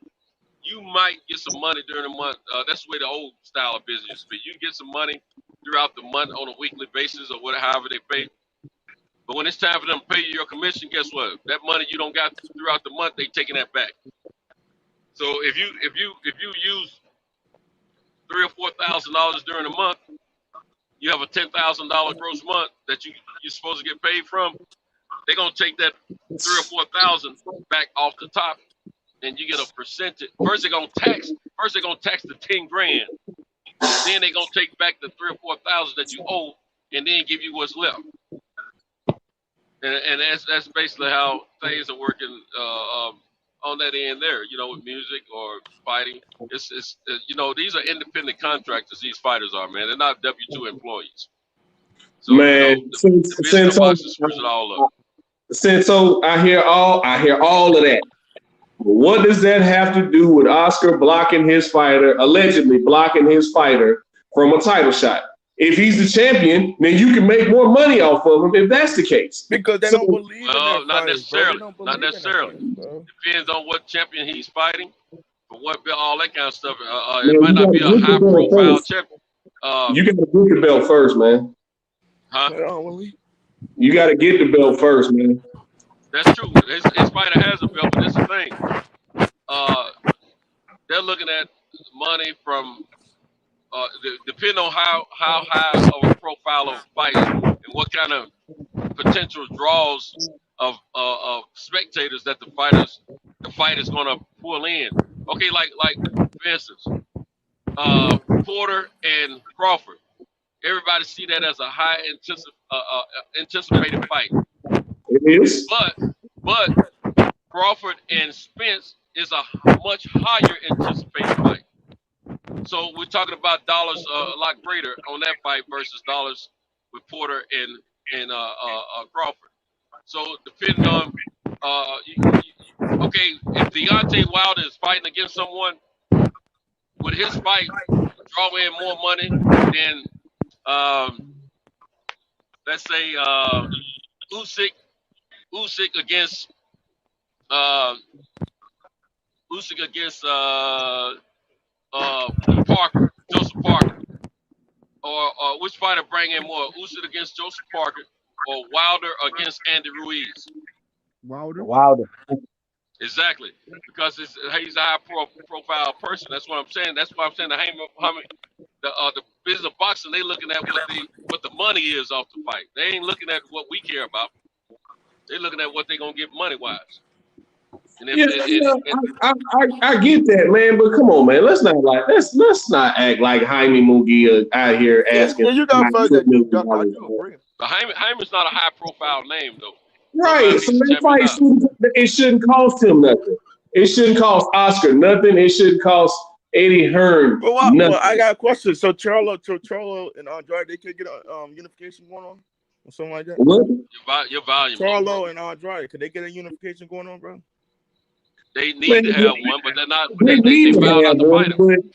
you might get some money during the month. That's the way the old style of business used to be. You get some money throughout the month on a weekly basis or however they pay. But when it's time for them to pay you your commission, guess what? That money you don't got throughout the month, they taking that back. So if you use $3,000 or $4,000 during the month, you have a $10,000 gross month that you're supposed to get paid from. They're gonna take that $3,000 or $4,000 back off the top, and you get a percentage. First they're gonna tax the 10 grand. Then they're gonna take back the $3,000 or $4,000 that you owe, and then give you what's left. And that's basically how things are working on that end there. With music or fighting, it's these are independent contractors. These fighters are, man. They're not W-2 employees. So man, the boxes screws it all up. So I hear all of that. What does that have to do with Oscar allegedly blocking his fighter from a title shot? If he's the champion, then you can make more money off of him if that's the case. Because they don't believe in that. Not necessarily. Not necessarily. Depends on what champion he's fighting, for what belt, all that kind of stuff. It might not be a high-profile champion. You got to get the belt first, man. Huh? You got to get the belt first, man. That's true. His fighter has a belt, but that's the thing. They're looking at money from. Depending on how high of a profile of fight and what kind of potential draws of spectators that the fight is going to pull in. Okay, like for instance, Porter and Crawford. Everybody see that as a high anticipated fight. It is. But Crawford and Spence is a much higher anticipated fight. So we're talking about dollars a lot greater on that fight versus dollars with Porter and Crawford. So depending on if Deontay Wilder is fighting against someone would his fight draw in more money than let's say Usyk against Parker, Joseph Parker, or which fighter bring in more, Usyk against Joseph Parker or Wilder against Andy Ruiz? Wilder. Exactly, because he's a high profile person. That's what I'm saying. That's why I'm saying the business of boxing, they looking at what the money is off the fight. They ain't looking at what we care about. They're looking at what they're gonna get money wise. I get that, man, but come on, man. Let's not act like Jaime Munguia out here asking. Yeah, you got that. But Jaime's not a high profile name though. Right, so that fight it shouldn't cost him nothing. It shouldn't cost Oscar nothing. It shouldn't cost Eddie Hearn nothing. Well, I got a question. So Charlo and Andrade, they could get a unification going on or something like that? What? Your volume. Charlo and Andrade, could they get a unification going on, bro? They need to have one, but they're not. They vowed not to fight him.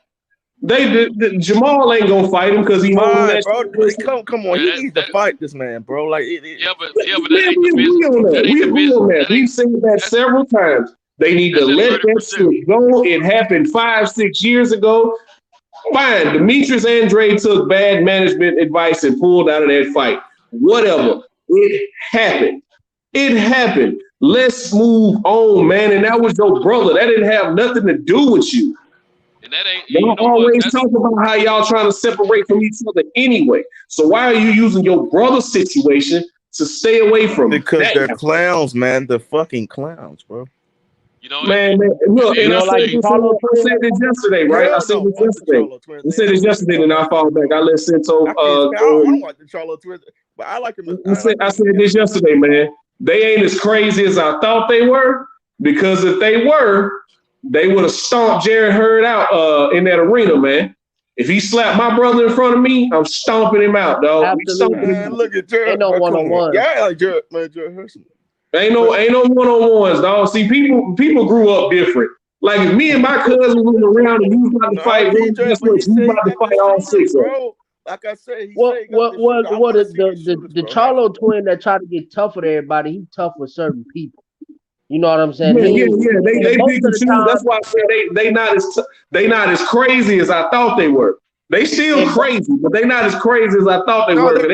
Jamal ain't gonna fight him because he holds that bro. Come on, he needs to fight this man, bro. Like, but that ain't the business. We've seen that several times. They need to let that shit go. It happened 5-6 years ago. Fine, Demetrius Andrade took bad management advice and pulled out of that fight. Whatever, it happened. It happened. Let's move on, man. And that was your brother. That didn't have nothing to do with you. And that ain't. Y'all always talk about how y'all trying to separate from each other anyway. So why are you using your brother's situation to stay away from it? Because they're clowns, man. They're fucking clowns, bro. You know, man, look, and I said this yesterday, right? I said this yesterday. We said this yesterday, and I fall back. I let Cinto. I don't like the Charlo twins, but I like them. I said this yesterday, man. They ain't as crazy as I thought they were, because if they were, they would have stomped Jared Hurd out in that arena, man. If he slapped my brother in front of me, I'm stomping him out, dog. Absolutely. Man, look at Jared. Ain't no one-on-one. Yeah, like Jared Hurd. Ain't no one-on-ones, dog. See, people grew up different. Like if me and my cousin were around and you was about to fight, we about to fight all six of them. Like I said, the Charlo twin that tried to get tough with everybody, he tough with certain people. You know what I'm saying? Yeah. They pick and choose. That's why I said they not as crazy as I thought they were. They still crazy, but they not as crazy as I thought they were.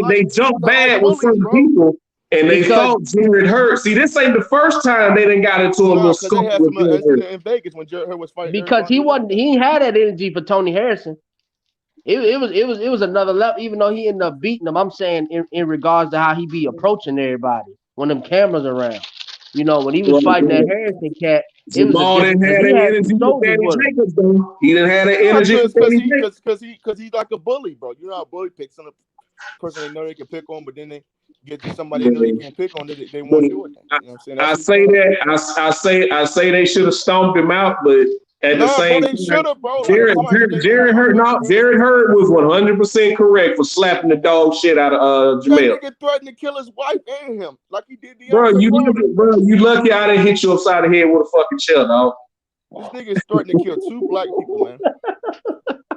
They jump bad with certain people, and they thought Jared Hurd. See, this ain't the first time they done got into a little scoop with Jared Hurd. In Vegas when Jared Hurd was fighting. Because he ain't had that energy for Tony Harrison. It was another level, even though he ended up beating him. I'm saying in regards to how he be approaching everybody when them cameras around. You know, when he was fighting that Harrison cat, Jamal didn't have that energy with Danny Jacobs, though. He didn't have that energy because he's like a bully, bro. You know how a bully picks on a person they know they can pick on, but then they get to somebody they know they can't pick on, they won't do it. You know what I'm saying? I say they should have stomped him out, but at the same time, Jared Hurd was 100% correct for slapping the dog shit out of Jamel. That nigga threatened to kill his wife and him, like he did the other. You lucky I didn't hit you upside the head with a fucking chair, dog. This nigga is threatening to kill 2 black people, man.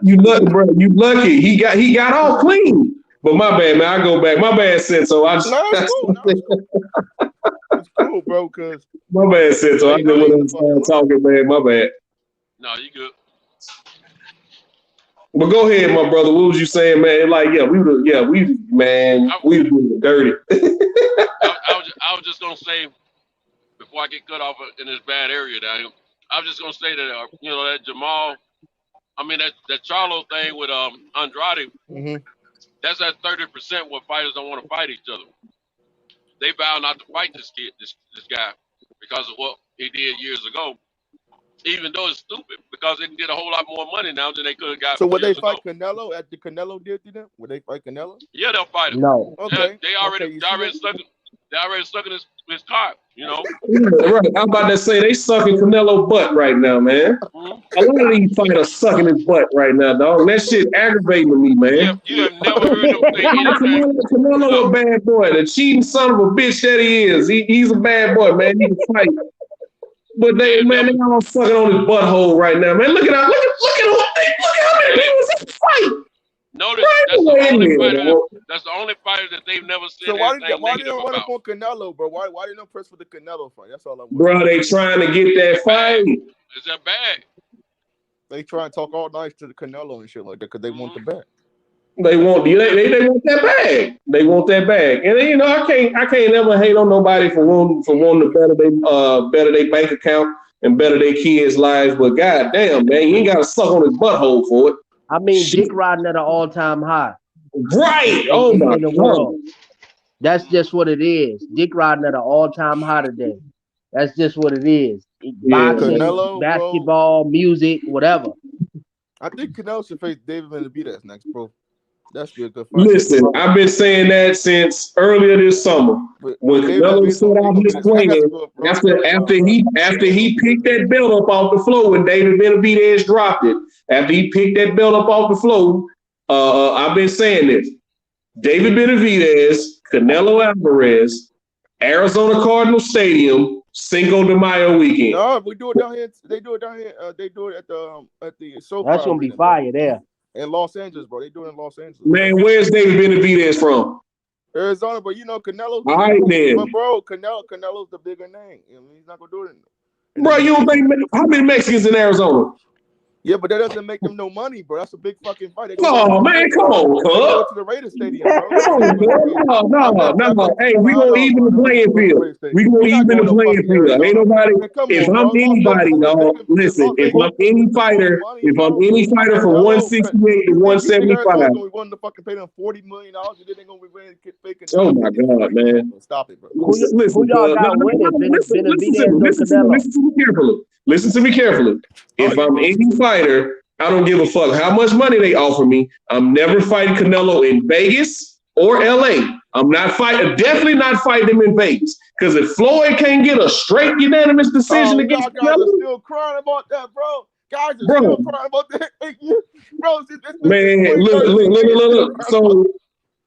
You lucky, bro. You lucky. He got all clean. But my bad, man. I go back. My bad, Sid. So I just. It's cool, bro. Cause my bad, Sid. So I just wasn't talking, man. My bad. No, you good. But go ahead, my brother. What was you saying, man? Like, we doing it dirty. I was just gonna say before I get cut off in this bad area down here. I was just gonna say that that Jamal, that Charlo thing with Andrade. Mm-hmm. That's at 30% what fighters don't want to fight each other. They vow not to fight this guy because of what he did years ago. Even though it's stupid, because they can get a whole lot more money now than they could have got. So would they fight Canelo at the Canelo deal to them? Would they fight Canelo? Yeah, they'll fight him. No. Okay. They already stuck in his cart, you know. Right. I'm about to say they sucking Canelo butt right now, man. Mm-hmm. A lot of these fighters sucking his butt right now, dog. And that shit aggravating me, man. You have never heard him say anything. Canelo a bad boy. The cheating son of a bitch that he is. He's a bad boy, man. He can fight. But they all fucking on his butthole right now, man. Look at how many people was in the fight. Notice that's the only fighter that they've never said So why anything they negative don't run about. up on Canelo, bro? Why they don't press for the Canelo fight? That's all I want. Bro, they trying to get that fight. Is that bad? They try and talk all nice to the Canelo and shit like that because they want the bag. They want that bag. They want that bag. And you know, I can't never hate on nobody for wanting to better their bank account and better their kids' lives. But goddamn, man, you ain't gotta suck on his butthole for it. I mean, dick riding at an all-time high. Right. In the world. That's just what it is. Dick riding at an all-time high today. That's just what it is. Boxing, Canelo, basketball, music, whatever. I think Canelo should face David Benavidez next, bro. That's be a good fight. Listen, I've been saying that since earlier this summer. When Canelo set out his plan, after he picked that belt up off the floor when David Benavidez dropped it, after he picked that belt up off the floor, I've been saying this. David Benavidez, Canelo Alvarez, Arizona Cardinal Stadium, Cinco de Mayo weekend. No, we do it down here. They do it down here. They do it at the SoFi. That's gonna be fire there. In Los Angeles, bro. They do it in Los Angeles. Man, where's David Benavidez from? Arizona, but you know Canelo. All right, then. But bro, Canelo's the bigger name. I mean, he's not gonna do it. Bro, you don't think how many Mexicans in Arizona? Yeah, but that doesn't make them no money, bro. That's a big fucking fight. Oh man, come on, cuz. Go to the Raiders Stadium, bro. No. Hey, we gonna even the playing field. We gonna even the playing field. Ain't nobody. If I'm anybody, dog. Listen, if I'm any fighter from 168 to 175. We wanted to fucking pay them $40 million, and then they're gonna be ready to fake it. Oh my god, man! Stop it, bro. Listen to me carefully. If I'm any fighter, I don't give a fuck how much money they offer me. I'm never fighting Canelo in Vegas or LA. I'm not fighting, definitely not fighting him in Vegas. Because if Floyd can't get a straight unanimous decision against Canelo, guys are still crying about that, bro. Guys are still crying about that. Bro, man, look. So,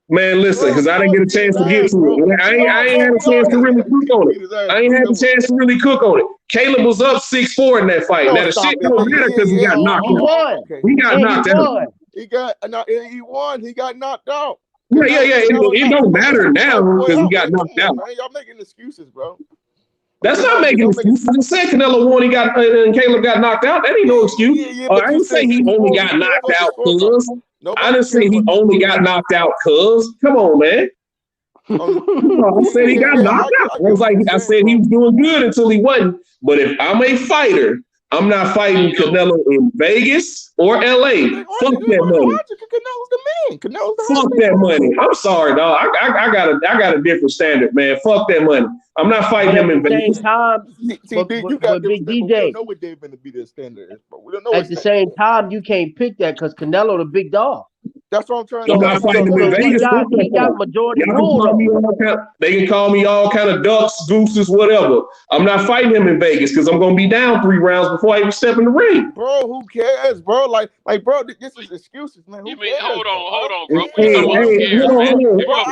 man, listen, because I didn't get a chance to get to it. I ain't had a chance to really cook on it. I ain't had a chance to really cook on it. Caleb was up 6-4 in that fight. Now the shit don't matter because he got knocked out. He got knocked out. He won. He got knocked out. Yeah. It don't matter now because he got knocked out. Y'all making excuses, bro. That's not making excuses. I said Canelo won. And Caleb got knocked out. That ain't no excuse. I didn't say he only got knocked out, cuz. I didn't say he only got knocked out, cuz. Come on, man. I said he got knocked out. I said he was doing good until he wasn't. But if I'm a fighter, I'm not fighting Canelo in Vegas or LA. Fuck that money. Canelo's the man. Fuck that money. I'm sorry, dog. I got a different standard, man. Fuck that money. I'm not fighting him in Vegas. Same time, but Big DJ. We don't know what David Benavidez standard is, bro. We don't know. At the same time, you can't pick that because Canelo the big dog. That's what I'm trying to I'm not fighting him in Vegas. He got majority rule. They can call me all kind of ducks, gooses, whatever. I'm not fighting him in Vegas because I'm gonna be down 3 rounds before I even step in the ring. Bro, who cares, bro? Like, bro, this is excuses, man. Who cares, hold on, bro. If you're a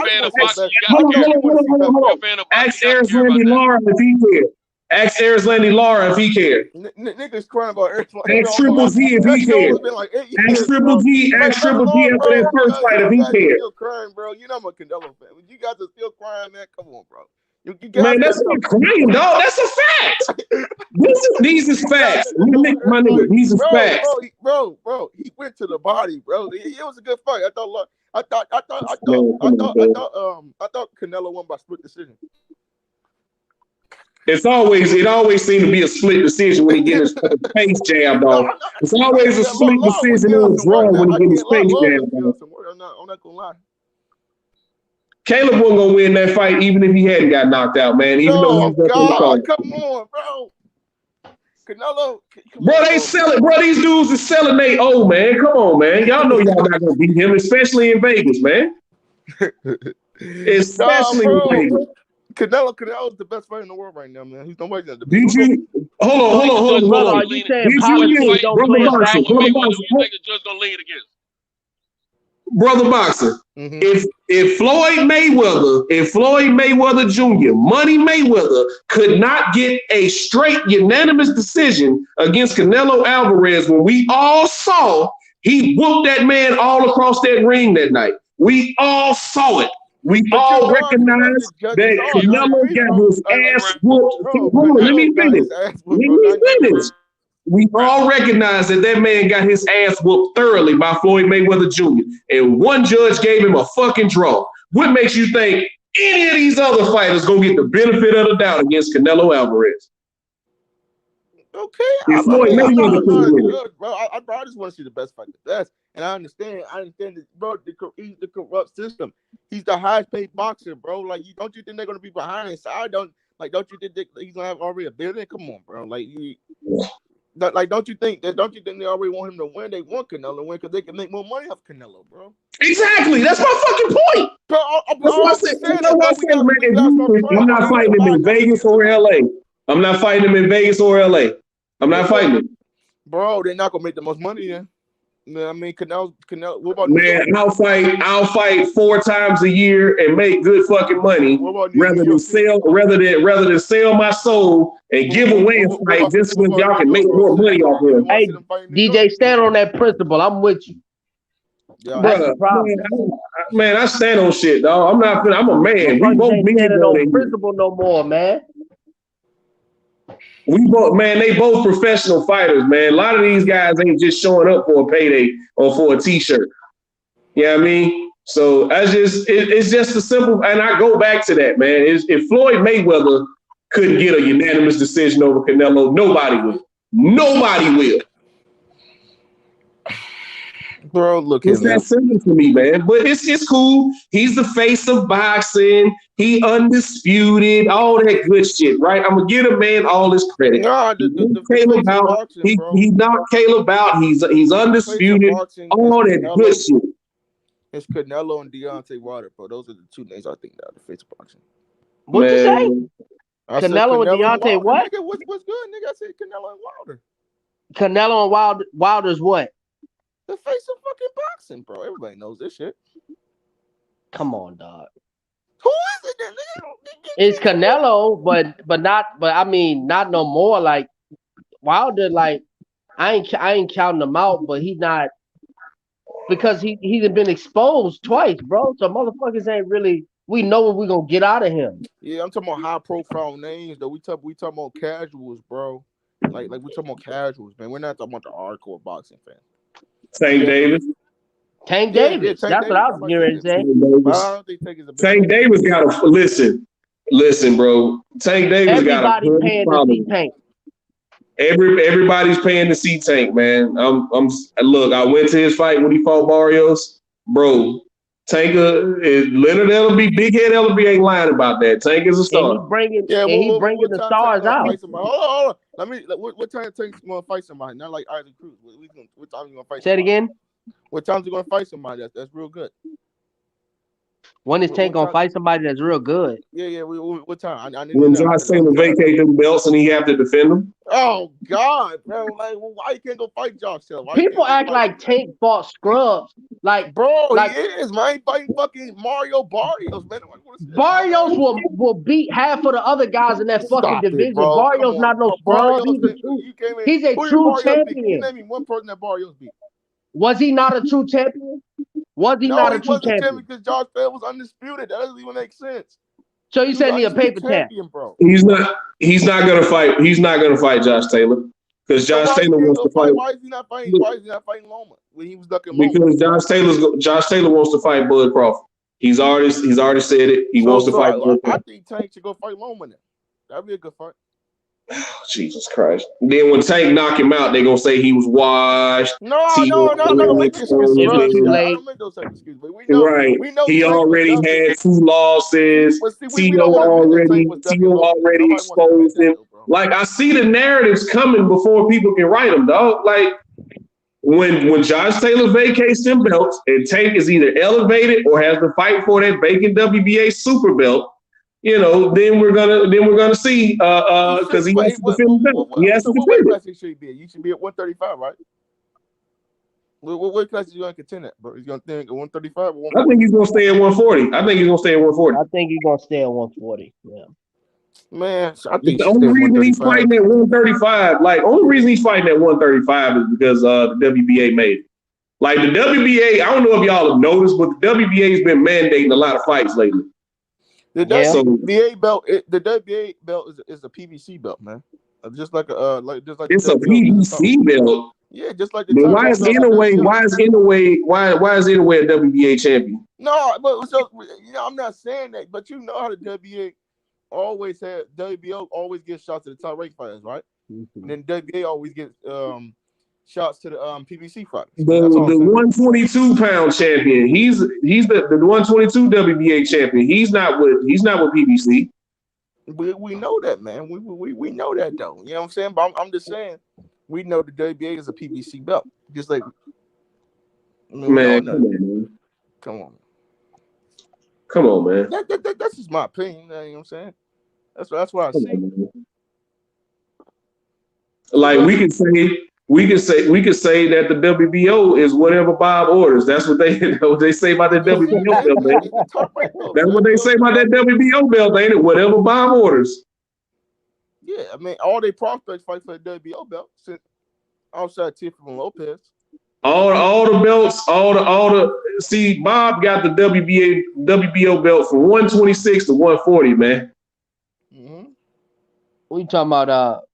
fan of boxing, hold on. Ask Aris Landy Lara if he cares. Ask Aris Landy Lara if he cares. Niggas crying about Aris Landy. Ask Triple Z if he cares. Ask Triple Z after that first fight if he cares. Still crying, bro. You know I'm a Canelo fan. You guys are still crying, man. Come on, bro. Man, that's not crying, dog. That's a fact. These is facts. My nigga, these are facts. Bro, he went to the body, bro. It was a good fight. I thought Canelo won by split decision. It always seemed to be a split decision when he gets his face jammed off. It's always a split decision in a draw when he gets his face jammed off. I'm not gonna lie. Caleb wasn't gonna win that fight even if he hadn't got knocked out, man. Even though he was come on, bro. Canelo, bro, they sell it, bro. These dudes are selling they old, man. Come on, man. Y'all know y'all not gonna beat him, especially in Vegas, man. Especially in Vegas. Canelo is the best fighter in the world right now, man. He's nobody's gonna beat you. Hold on. Are you saying politics don't play a factor? Who you think the judge gonna lean against? Brother Boxer, if Floyd Mayweather Jr., Money Mayweather, could not get a straight unanimous decision against Canelo Alvarez when we all saw he whooped that man all across that ring that night. We all saw it. We all recognized that Canelo got his ass whooped. Hold on, let me finish. We all recognize that that man got his ass whooped thoroughly by Floyd Mayweather Jr. And one judge gave him a fucking draw. What makes you think any of these other fighters gonna get the benefit of the doubt against Canelo Alvarez? Okay, I just want to see the best fight, the best, and I understand that, bro. He's the corrupt system. He's the highest paid boxer, bro. Like, don't you think they're gonna be behind his side? Don't you think he's gonna have already a billion? Come on, bro. Don't you think they already want him to win? They want Canelo to win because they can make more money off Canelo, bro. Exactly. That's my fucking point. Bro, I'm not fighting him in Vegas or LA. I'm not fighting him in Vegas or LA. I'm not fighting him. Bro, they're not gonna make the most money then. I mean, Canelo. What about man? I'll fight 4 times a year and make good fucking money rather than sell my soul and give away a fight just so y'all can make more money off him. Hey, DJ, stand on that principle. I'm with you. Yeah, man, I stand on shit, dog. I'm a man. We both standing on principle no more, man. They both professional fighters, man. A lot of these guys ain't just showing up for a payday or for a t-shirt. You know what I mean? So it's just a simple, and I go back to that, man. If Floyd Mayweather couldn't get a unanimous decision over Canelo, nobody will. Nobody will. Bro, look, it's that simple for me, man. But it's cool. He's the face of boxing. He undisputed, all that good shit, right? I'm gonna give a man all his credit. No, he knocked Caleb out. He's undisputed. All that good shit. It's Canelo and Deontay Wilder, bro. Those are the 2 names I think that are the face of boxing. What'd you say? Canelo and Deontay what? Nigga, what's good, nigga? I said Canelo and Wilder. Canelo and Wilder's what? The face of fucking boxing, bro. Everybody knows this shit. Come on, dog. Who is it then? It's Canelo, but I mean, not no more. Like Wilder, like I ain't counting him out, but he's not, because he's been exposed twice, bro. So motherfuckers ain't really. We know what we're gonna get out of him. Yeah, I'm talking about high profile names though. We talking about casuals, bro. Like we talking about casuals, man. We're not talking about the hardcore boxing fans. Tank Davis. Tank Davis. That's what I was going to say. Tank Davis got to listen, bro. Tank Davis got a paying to see Tank. Everybody's paying to see Tank, man. Look, I went to his fight when he fought Barrios, bro. Tank Leonard Ellerby, Big Head Ellerby ain't lying about that. Tank is a star. And he's bringing the stars out. Hold on. What time Tank's gonna fight somebody? Not like Isaac Cruz. What time you gonna fight? Say it again. What time you gonna fight somebody that's real good? When is Tank gonna fight somebody that's real good? Yeah. What time? When Josh Taylor vacate them belts and he have to defend them. Oh God, bro! Like, why you can't go fight Josh Taylor? People act like Tank fought scrubs. Like, bro, like, he is, man. He fighting fucking Mario Barrios, man. Barrios will beat half of the other guys in that fucking division. Barrios not no scrub. He's a true champion. Name me one person that Barrios beat. Was he not a true champion? Was he not a true champion? Because Josh Taylor was undisputed. That doesn't even make sense. So you saying he's a paper champion, bro? He's not gonna fight. He's not gonna fight Josh Taylor because Josh Taylor wants to fight. Why is he not fighting? Why is he not fighting Loma when he was ducking Loma? Because Josh Taylor wants to fight Bud Crawford. He's already said it. He wants to fight. I think Tank should go fight Loma now. That'd be a good fight. Oh, Jesus Christ. Then when Tank knock him out, they're going to say he was washed. No. Don't make those excuses. Right. He already had 2 losses. Tio already exposed him. Like, I see the narratives coming before people can write them, dog. Like, when Josh Taylor vacates them belts and Tank is either elevated or has to fight for that vacant WBA super belt, you know, then we're gonna see because he has to defend the belt. He has to defend it. You should be at 135, right? What class is you gonna contend at, bro? He's gonna think 135 or 140? I think he's gonna stay at 140. I think he's gonna stay at 140. I think he's gonna stay at 140. Yeah. Man, I think The he should only stay at reason he's 135. fighting at 135, like, only reason he's fighting at 135 is because the WBA made it. Like, the WBA, I don't know if y'all have noticed, but the WBA's been mandating a lot of fights lately. The WBA belt, the WBA belt is a PVC belt, man. Just like it's a PVC belt. Yeah, just like the. But why is Inoue a WBA champion? No, but so I'm not saying that, but you know how the WBA always had WBO always gets shots to the top rank fighters, right? Mm-hmm. And then WBA always gets shots to the PVC fighters. The 122-pound champion. He's the 122 WBA champion. He's not with PVC. We know that, man. We know that though. You know what I'm saying? But I'm just saying we know the WBA is a PVC belt. Just like man, come on. Come on, man. That's just my opinion. You know what I'm saying? That's what I see. Like we could say that the WBO is whatever Bob orders. That's what they say about the WBO belt, man. That's what they say about that WBO belt, ain't it? Whatever Bob orders. Yeah, I mean, all they prospects fight for the WBO belt since outside Tiffany Lopez. All the belts, see, Bob got the WBO belt from 126 to 140, man. Mm-hmm. What you talking about?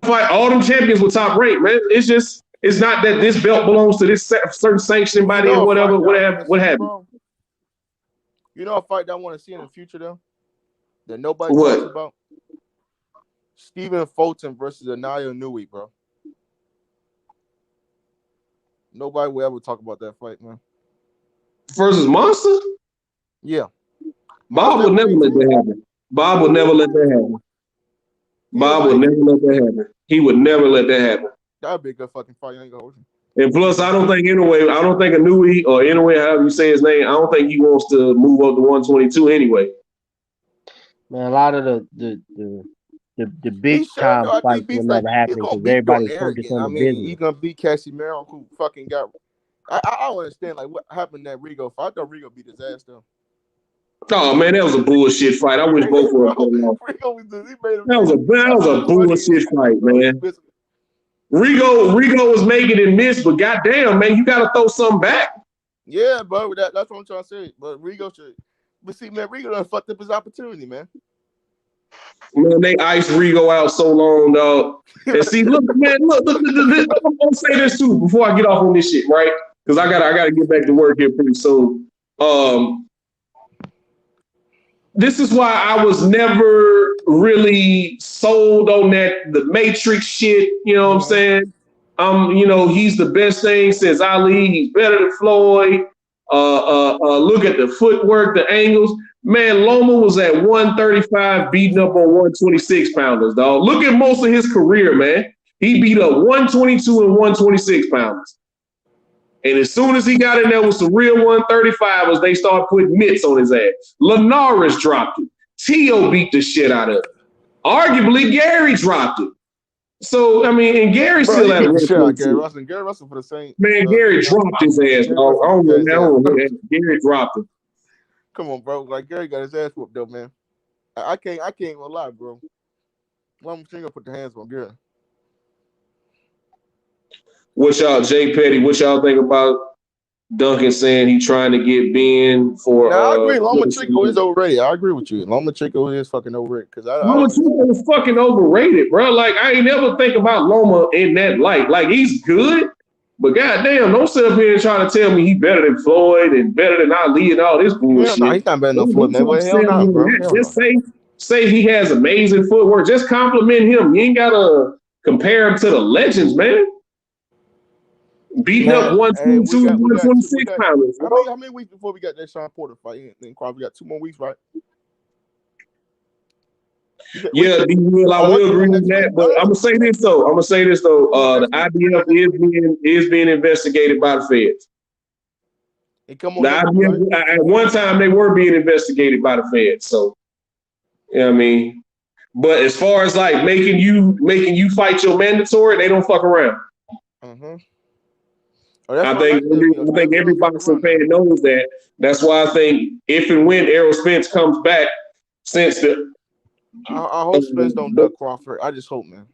Fight all them champions with top rank, man. It's not that this belt belongs to this certain sanctioning body or whatever. What happened? You know a fight that I want to see in the future though, that nobody talks about. Stephen Fulton versus Anaya Nui, bro. Nobody will ever talk about that fight, man. Versus Monster? Yeah. Bob would never let that happen. Bob would never let that happen. Bob would never let that happen. He would never let that happen. That'd be a good fucking fight. And plus, I don't think Inouye, or Inouye, however you say his name, I don't think he wants to move up to 122 anyway. Man, a lot of the big time fights will never happen because everybody's focused on the business. He's gonna beat Casimiro, who fucking got. I don't understand like what happened in that Rigo fight. I thought Rigo beat his ass though. Oh man, that was a bullshit fight. I wish both of them lost. That was a bullshit fight, man. Rigo was making it miss, but goddamn, man, you gotta throw something back. Yeah, but that's what I'm trying to say. But Rigo should. But see, man, Rigo done fucked up his opportunity, man. Man, they iced Rigo out so long, dog. And see, look, man, look. I'm gonna say this too before I get off on this shit, right? Because I gotta get back to work here pretty soon. This is why I was never really sold on the Matrix shit. You know what I'm saying? He's the best thing since Ali. He's better than Floyd. Look at the footwork, the angles. Man, Loma was at 135, beating up on 126 pounders, dog. Look at most of his career, man. He beat up 122 and 126 pounders. And as soon as he got in there with some real 135ers, they started putting mitts on his ass. Linares dropped it. Tio beat the shit out of it. Arguably, Gary dropped it. So, I mean, and Gary still had a shot. Gary Russell for the same. Man, Gary dropped his ass, dog. I don't know. Gary dropped him. Come on, bro. Like, Gary got his ass whooped, though, man. I can't gonna lie, bro. I'm just gonna put the hands on Gary. Jay Petty, what y'all think about Duncan saying he trying to get Ben for? I agree. Lomachenko is overrated. I agree with you. Lomachenko is fucking overrated because Lomachenko is fucking overrated, bro. Like I ain't never think about Loma in that light. Like he's good, but goddamn, don't sit up here and try to tell me he better than Floyd and better than Ali and all this bullshit. No, he's not better than Floyd. Hell no, bro. Just say he has amazing footwork. Just compliment him. You ain't gotta compare him to the legends, man. Beating up 122, 126 pounders. How many weeks before we got that Sean Porter fight? Then we got 2 more weeks, right? Yeah, I will agree with that. But I'm gonna say this though. The IBF is being investigated by the feds. At one time they were being investigated by the feds. So, you know what I mean. But as far as like making you fight your mandatory, they don't fuck around. Mm-hmm. I think every boxing fan knows that. That's why I think if and when Errol Spence comes back, since I hope Spence don't duck Crawford. I just hope, man.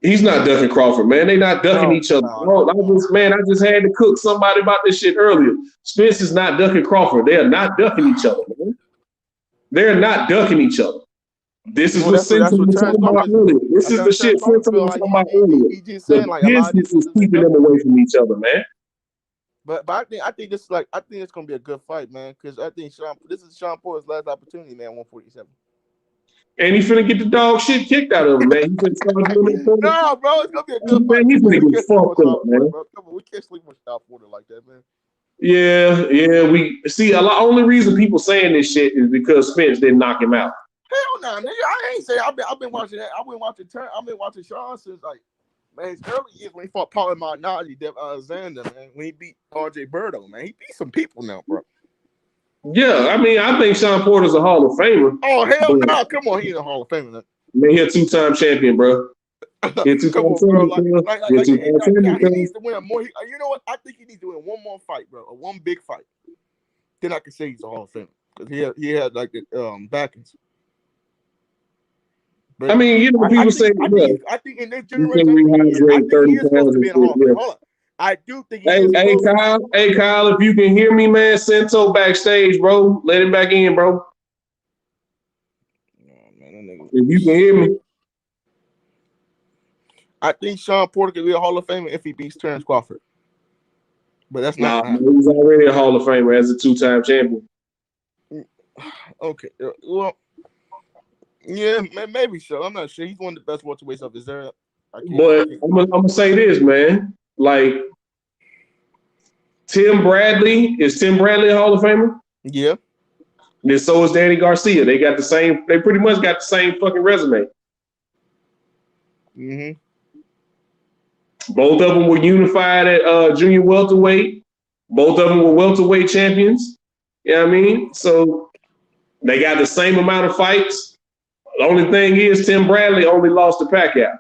He's not ducking Crawford, man. They not ducking each other. I just had to cook somebody about this shit earlier. Spence is not ducking Crawford. They are not ducking each other, man. They're not ducking each other. This is what Simpson was talking about earlier. This is the shit Simpson was talking about earlier. The business is keeping them away from each other, man. But I think it's gonna be a good fight, man. Because I think this is Sean Porter's last opportunity, man. 147. And he's finna get the dog shit kicked out of him, man. He finna start doing that. No, bro, it's gonna be a good fight. He's finna get fucked up, man. We can't sleep with Sean Porter like that, man. Yeah. We see only reason people saying this shit is because Spence didn't knock him out. Hell no, nigga. I ain't saying I've been watching that. I've been watching Sean since like his early years when he fought Paul Malignaggi, Alexander, man. When he beat RJ Berto, man. He beat some people now, bro. Yeah, I mean, I think Sean Porter's a Hall of Famer. Oh hell no! Come on, he's a Hall of Famer. Man, he's a 2-time champion, bro. He's a 2-time champion. He needs to win more. You know what? I think he needs to win one more fight, bro. One big fight. Then I can say he's a Hall of Famer because he had like the backings. But I mean, you know, people say, I think in this generation, I think he is supposed to be in Hall of Fame. Hold on. I do think he is. Hey, Kyle, if you can hear me, man, Sento backstage, bro. Let him back in, bro. If you can hear me. I think Sean Porter could be a Hall of Famer if he beats Terrence Crawford. But that's not. He's already a Hall of Famer as a 2-time champion. Okay. Well, yeah, maybe so. I'm not sure. He's one of the best welterweights of his era. But I'm gonna say this, man. Like, Tim Bradley a Hall of Famer? Yeah. And so is Danny Garcia. They pretty much got the same fucking resume. Mm-hmm. Both of them were unified at junior welterweight. Both of them were welterweight champions. You know what I mean? So they got the same amount of fights. The only thing is Tim Bradley only lost to Pacquiao.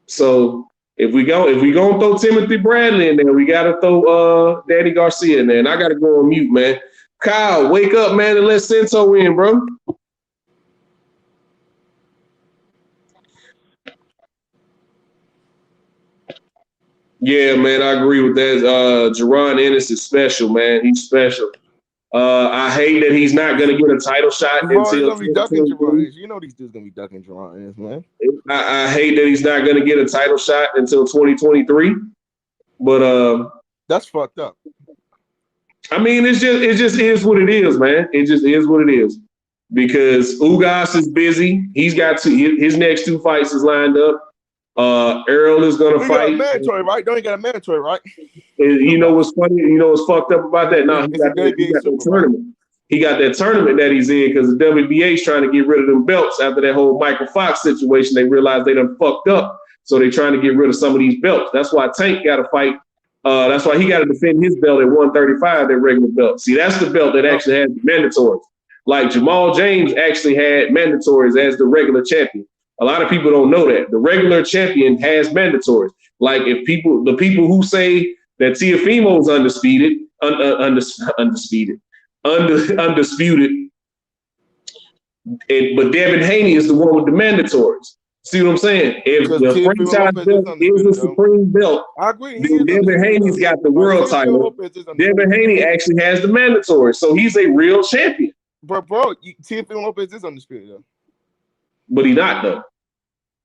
So if we gonna throw Timothy Bradley in there, we gotta throw Danny Garcia in there. And I gotta go on mute, man. Kyle, wake up, man, and let Sento in, bro. Yeah, man, I agree with that. Jerron Ennis is special, man. He's special. I hate that he's not going to get a title shot until. Be ducking Jerron. You know these dudes gonna be ducking Jerron Ennis, man. I hate that he's not going to get a title shot until 2023. But that's fucked up. I mean, it just is what it is, man. It just is what it is. Because Ugas is busy. He's got his next 2 fights is lined up. Errol is gonna fight. Mandatory, right? Don't you got a mandatory, right? And you know what's funny? You know what's fucked up about that? No, he got that tournament. He got that tournament that he's in because the WBA's trying to get rid of them belts after that whole Michael Fox situation. They realized they done fucked up, so they're trying to get rid of some of these belts. That's why Tank got to fight. That's why he got to defend his belt at 135, that regular belt. See, that's the belt that actually has the mandatories. Like Jamal James actually had mandatories as the regular champion. A lot of people don't know that. The regular champion has mandatories. Like the people who say that Teofimo's undisputed, but Devin Haney is the one with the mandatories. See what I'm saying? If the franchise belt is the supreme belt, I agree. Then Devin Haney's got the world title. Devin Haney actually has the mandatories, so he's a real champion. Bro, Teofimo Lopez is undisputed though. But he's not though.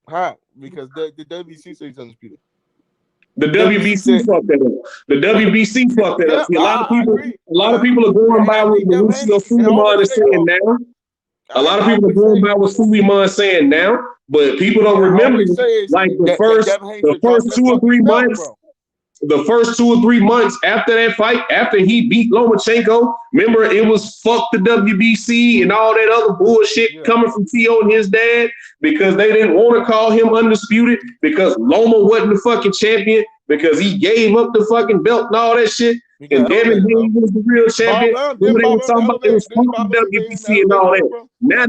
How? Because the WBC says he's undisputed. The WBC fucked that up. The WBC fucked that up. See, a lot of people are going by what Lucio Suleiman is saying now. A lot of people are going by what Suleiman is saying now, but people don't remember like the first 2 or 3 months. The first 2 or 3 months after that fight, after he beat Lomachenko, remember it was fuck the WBC and all that other bullshit coming from T.O. and his dad because they didn't want to call him undisputed because Loma wasn't the fucking champion because he gave up the fucking belt and all that shit. And Devin Haney was the real champion. They were talking about it was fucking WBC and all that. Now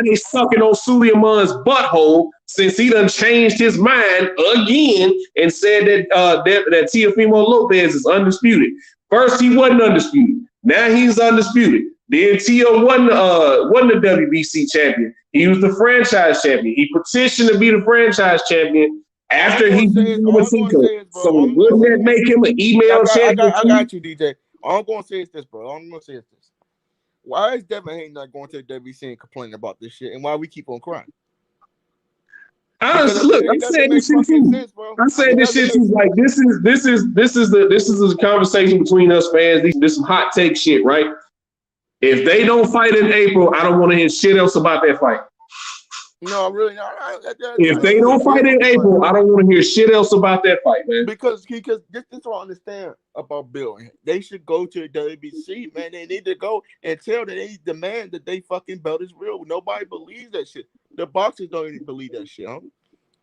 they sucking on Suleiman's butthole since he done changed his mind again and said that Teofimo Lopez is undisputed. First, he wasn't undisputed. Now he's undisputed. Then Tio wasn't the WBC champion. He was the franchise champion. He petitioned to be the franchise champion after he beat Lomachenko. So wouldn't that make him an email champion? I got you, DJ. All I'm going to say is this, bro. All I'm going to say is this. Why is Devin Haney not going to the WBC and complaining about this shit, and why we keep on crying? Honestly, look, I'm saying this shit too. I'm saying this shit too. Like this is a conversation between us fans. This is some hot take shit, right? If they don't fight in April, I don't want to hear shit else about that fight. No, really not. If they don't fight in April, I don't want to hear shit else about that fight, man. Because this is what I understand about Bill. They should go to the WBC, man. They need to go and tell that they demand that they fucking belt is real. Nobody believes that shit. The boxers don't even believe that shit, huh?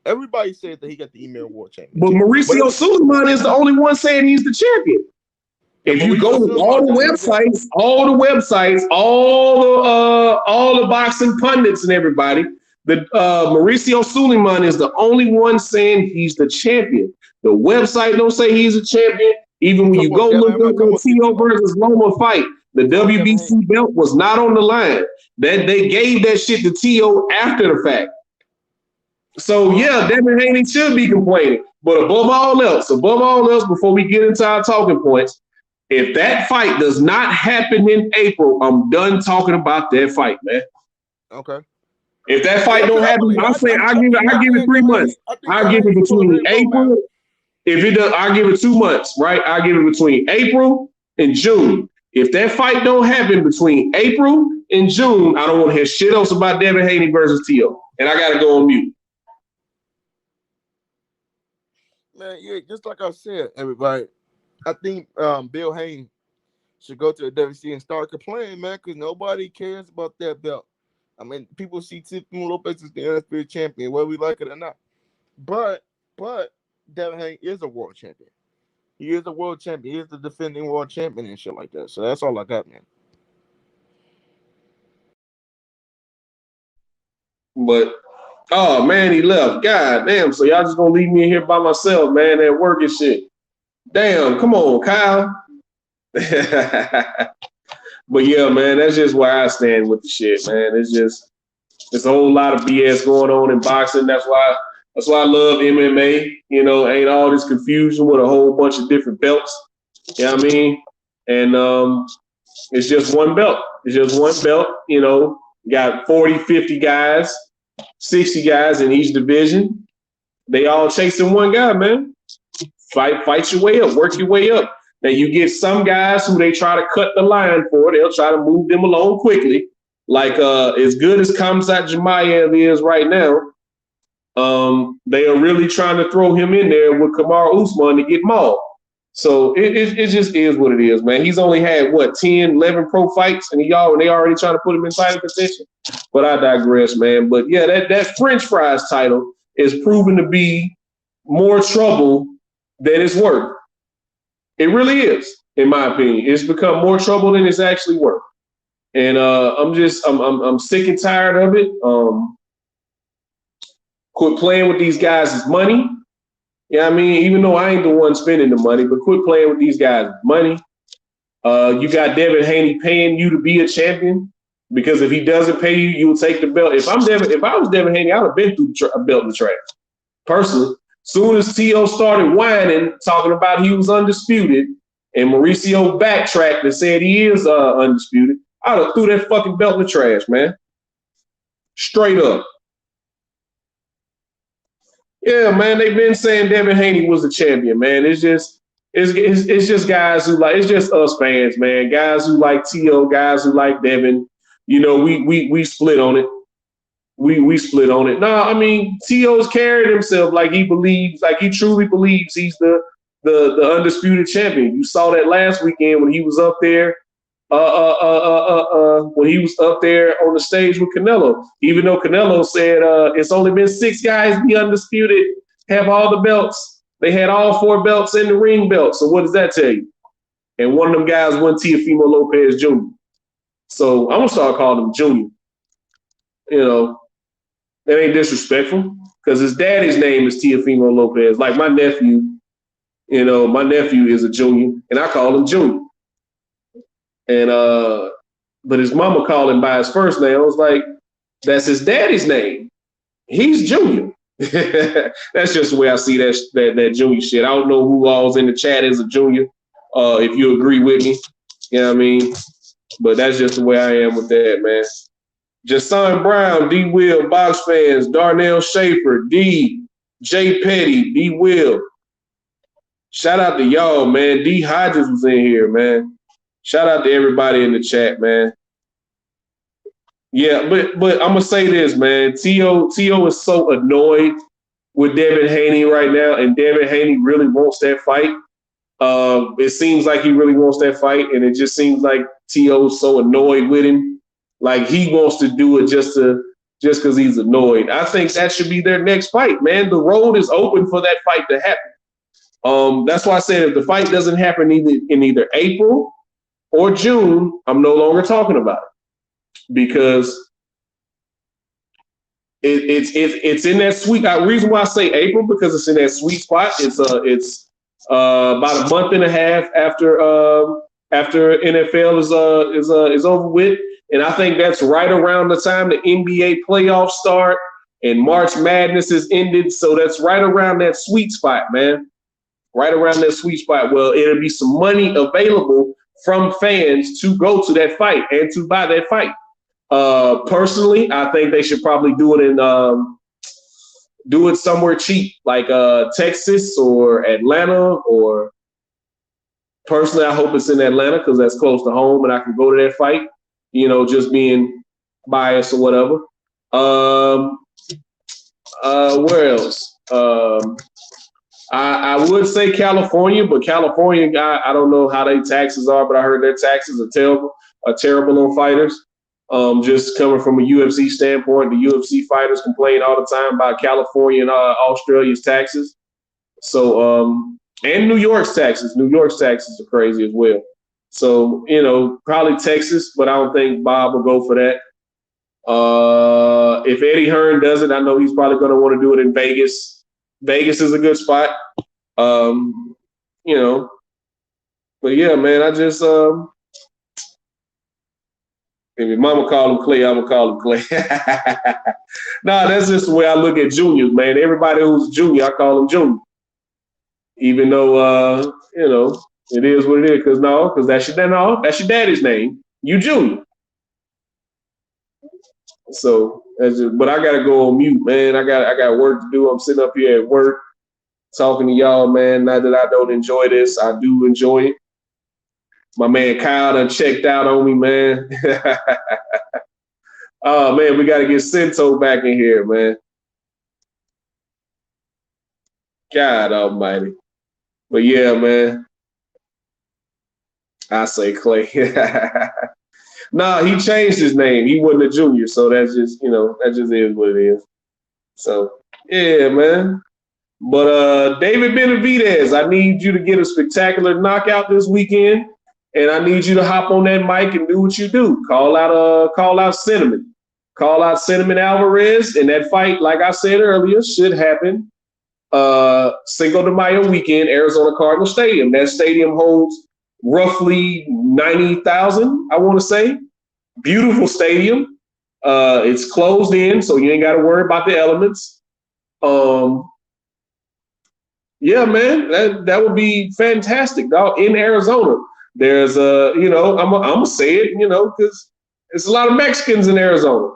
Everybody says that he got the email war champion. But Mauricio Suleiman is the only one saying he's the champion. If you go to all the websites, all the boxing pundits and everybody, the Mauricio Suleiman is the only one saying he's the champion. The website don't say he's a champion. Even when you go look up the Tio versus Loma fight, the WBC belt was not on the line. That they gave that shit to Tio after the fact. So yeah, Devin Haney should be complaining. But above all else, before we get into our talking points, if that fight does not happen in April, I'm done talking about that fight, man. Okay. If that fight don't happen, I'm saying I give it 3 months. I'll give it between April. If it does, I'll give it 2 months, right? I'll give it between April and June. If that fight don't happen between April and June, I don't want to hear shit else about Devin Haney versus Tio. And I gotta go on mute. Man, yeah, just like I said, everybody, I think Bill Haney should go to the WBC and start complaining, man, because nobody cares about that belt. I mean, people see Teofimo Lopez as the undisputed champion, whether we like it or not. But Devin Haney is a world champion. He is a world champion. He is the defending world champion and shit like that. So that's all I got, man. But oh man, he left. God damn. So y'all just gonna leave me in here by myself, man, at work and shit. Damn, come on, Kyle. But yeah, man, that's just where I stand with the shit, man. It's a whole lot of BS going on in boxing. That's why I love MMA. You know, ain't all this confusion with a whole bunch of different belts. You know what I mean? And it's just one belt. It's just one belt. You know, you got 40, 50 guys, 60 guys in each division. They all chasing one guy, man. Fight your way up, work your way up. Now you get some guys who they try to cut the line for. They'll try to move them along quickly. Like as good as Khamzat Chimaev is right now, they are really trying to throw him in there with Kamaru Usman to get mauled. So it just is what it is, man. He's only had 10, 11 pro fights, and they already trying to put him in title position. But I digress, man. But yeah, that French fries title is proven to be more trouble than it's worth. It really is, in my opinion. It's become more trouble than it's actually worth. And I'm sick and tired of it. Quit playing with these guys' money. Yeah, I mean, even though I ain't the one spending the money, but quit playing with these guys' money. You got Devin Haney paying you to be a champion, because if he doesn't pay you, you'll take the belt. If I was Devin Haney, I would have been through a belt in the trash. Personally, soon as Tio started whining, talking about he was undisputed, and Mauricio backtracked and said he is undisputed, I would have threw that fucking belt in the trash, man. Straight up. Yeah, man, they've been saying Devin Haney was the champion, man. It's just guys who like, it's just us fans, man. Guys who like Tio, guys who like Devin. You know, we split on it. We split on it. No, I mean, Tio's carried himself like he truly believes he's the undisputed champion. You saw that last weekend when he was up there. When he was up there on the stage with Canelo, even though Canelo said it's only been 6 guys be undisputed, have all the belts. They had all 4 belts in the ring belt. So what does that tell you? And one of them guys won Teofimo Lopez Jr. So I'm gonna start calling him Junior. You know, That ain't disrespectful because his daddy's name is Teofimo Lopez. Like my nephew, my nephew is a junior, and I call him Junior. And but his mama called him by his first name. I was like, that's his daddy's name. He's Junior. That's just the way I see that junior shit. I don't know who all's in the chat is a junior. If you agree with me, you know what I mean. But that's just the way I am with that, man. Jason Brown, D. Will, Box fans, Darnell Schaefer, D. J. Petty, D. Will. Shout out to y'all, man. D. Hodges was in here, man. Shout out to everybody in the chat, man. Yeah, but I'm gonna say this, man. T.O. is so annoyed with Devin Haney right now, and Devin Haney really wants that fight. It seems like he really wants that fight, and it just seems like T.O.'s so annoyed with him. Like he wants to do it just because he's annoyed. I think that should be their next fight, man. The road is open for that fight to happen. That's why I said if the fight doesn't happen in either April or June, I'm no longer talking about it because it's in that sweet. Reason why I say April because it's in that sweet spot. It's about a month and a half after NFL is over with, and I think that's right around the time the NBA playoffs start and March Madness is ended. So that's right around that sweet spot, man. Right around that sweet spot. Well, it'll be some money available from fans to go to that fight and to buy that fight. Personally, I think they should probably do it somewhere cheap, like Texas or Atlanta. Or personally, I hope it's in Atlanta because that's close to home and I can go to that fight. Just being biased or whatever. Where else? I would say California, but California, I don't know how their taxes are, but I heard their taxes are terrible on fighters. Just coming from a UFC standpoint, the UFC fighters complain all the time about California and Australia's taxes. So, and New York's taxes. New York's taxes are crazy as well. So, probably Texas, but I don't think Bob will go for that. If Eddie Hearn does it, I know he's probably going to want to do it in Vegas. Vegas is a good spot. But yeah, man, I just, if your mama call him Clay, I'm going to call him Clay. Nah, that's just the way I look at juniors, man. Everybody who's a junior, I call them junior. Even though, it is what it is. Because that's your daddy's name. You junior. So, but I got to go on mute, man. I got work to do. I'm sitting up here at work talking to y'all, man. Not that I don't enjoy this. I do enjoy it. My man Kyle done checked out on me, man. Oh, man, we got to get Sento back in here, man. God almighty. But yeah, man. I say Clay. Nah, he changed his name. He wasn't a junior, so that's just, that just is what it is. So, yeah, man. But David Benavidez, I need you to get a spectacular knockout this weekend, and I need you to hop on that mic and do what you do. Call out Cinnamon. Call out Cinnamon Alvarez, and that fight, like I said earlier, should happen Cinco de Mayo weekend, Arizona Cardinal Stadium. That stadium holds roughly 90,000, I want to say. Beautiful stadium. It's closed in, so you ain't got to worry about the elements. Yeah, man, that would be fantastic, dog. In Arizona, there's I'm gonna say it, because there's a lot of Mexicans in Arizona,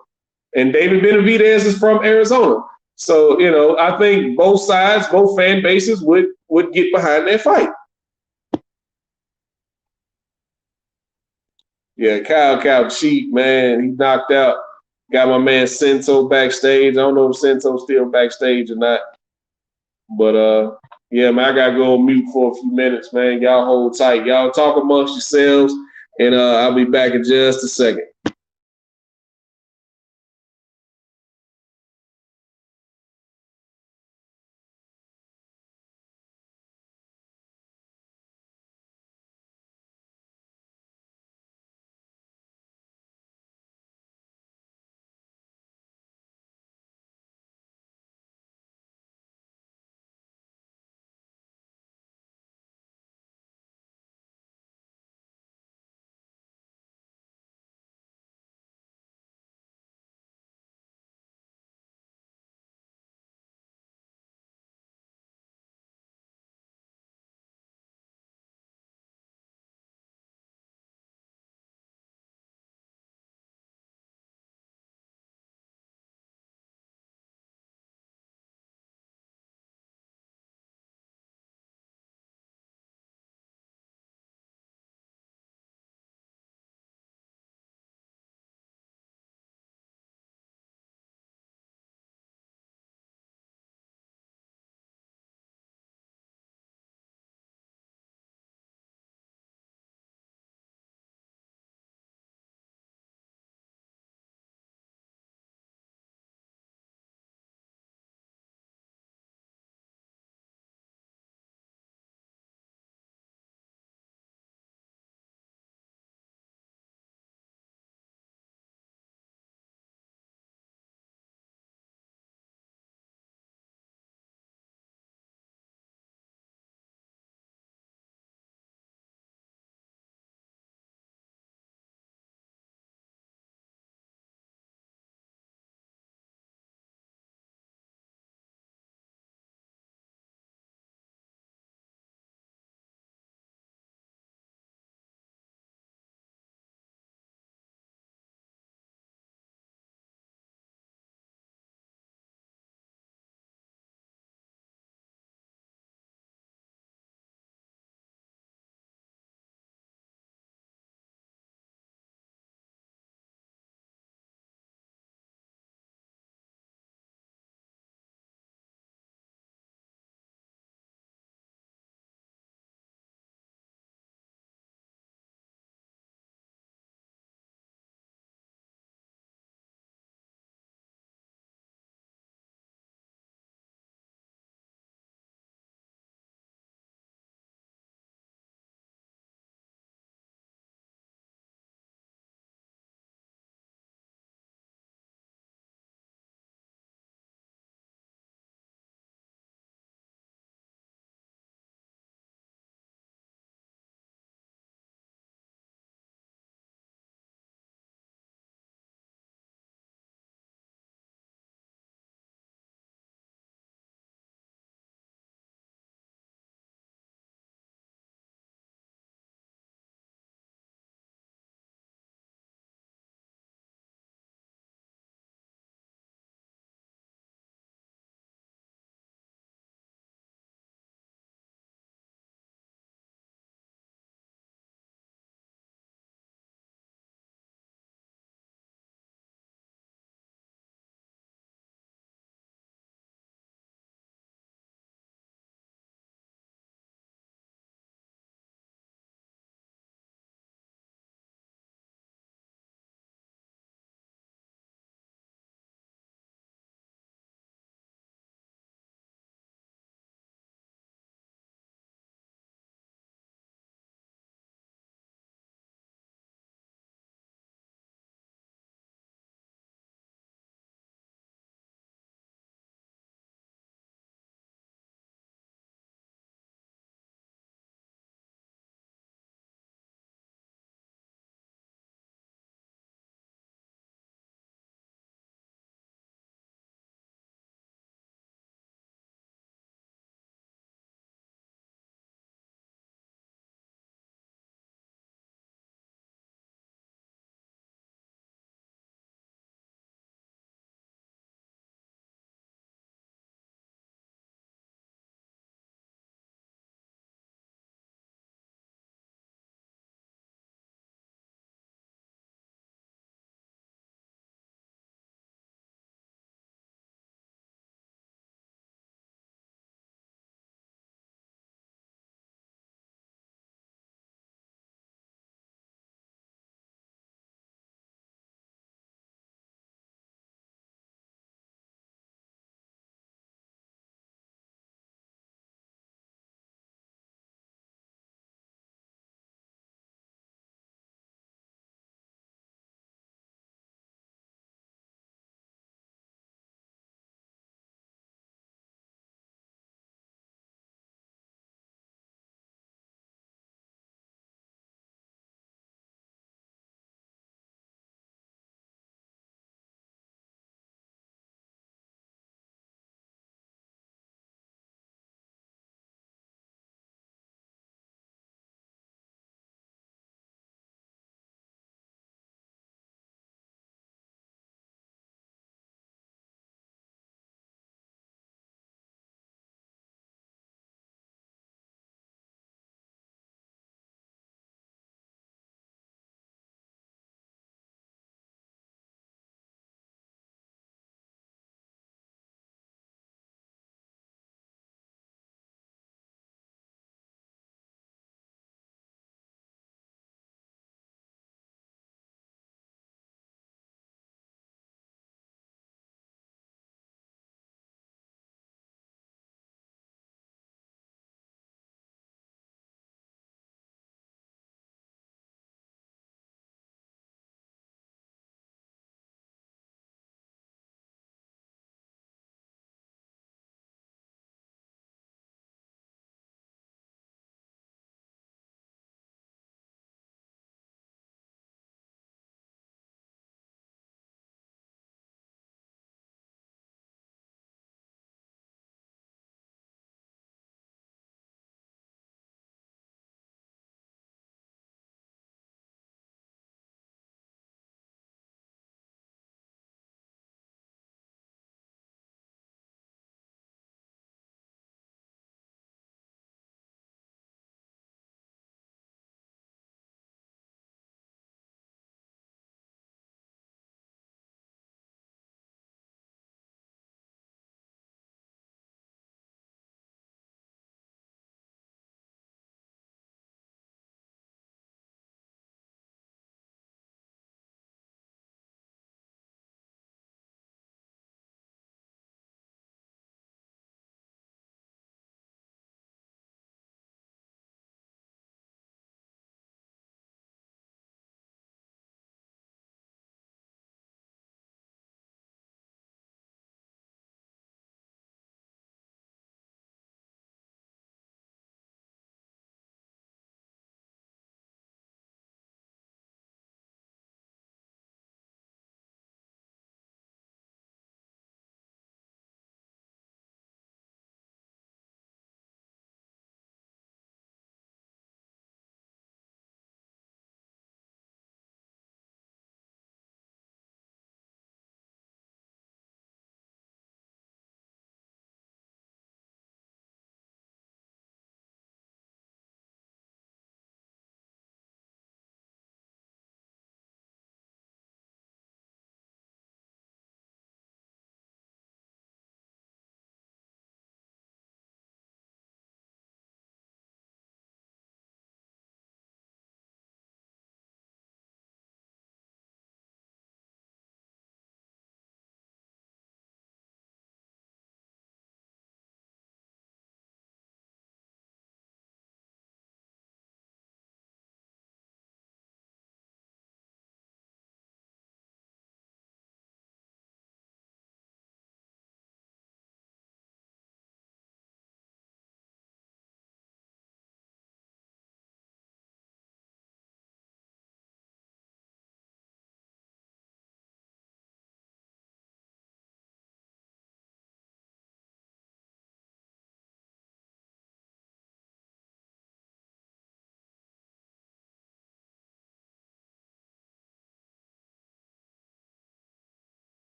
and David Benavidez is from Arizona. So, I think both sides, both fan bases would get behind that fight. Yeah, Kyle cheap, man. He knocked out. Got my man Sento backstage. I don't know if Sento's still backstage or not. But yeah, man, I gotta go on mute for a few minutes, man. Y'all hold tight. Y'all talk amongst yourselves, and I'll be back in just a second.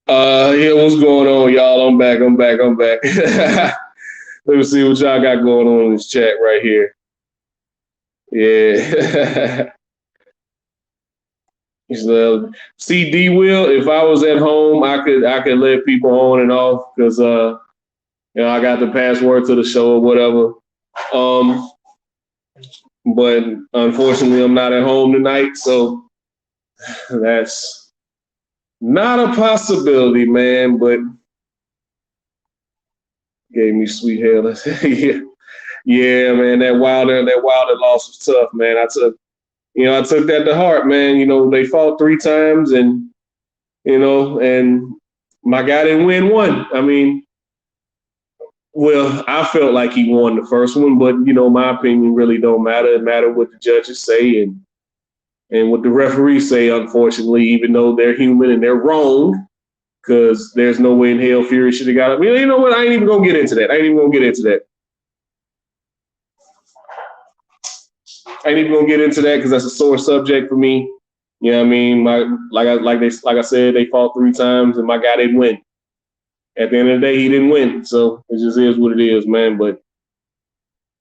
Yeah, what's going on, y'all? I'm back. Let me see what y'all got going on in this chat right here. Yeah. CD Will, if I was at home, I could let people on and off because I got the password to the show or whatever. But unfortunately I'm not at home tonight, so that's not a possibility, man, but gave me sweet hell. Yeah, man, that Wilder loss was tough, man. I took that to heart, man. They fought 3 times and and my guy didn't win one. I mean, well, I felt like he won the first one, but my opinion really don't matter. It matters what the judges say and what the referees say, unfortunately, even though they're human and they're wrong, because there's no way in hell Fury should have got it. I mean, you know what? I ain't even gonna get into that. I ain't even gonna get into that because that's a sore subject for me. You know what I mean? Like I said, they fought 3 times and my guy didn't win. At the end of the day, he didn't win. So it just is what it is, man. But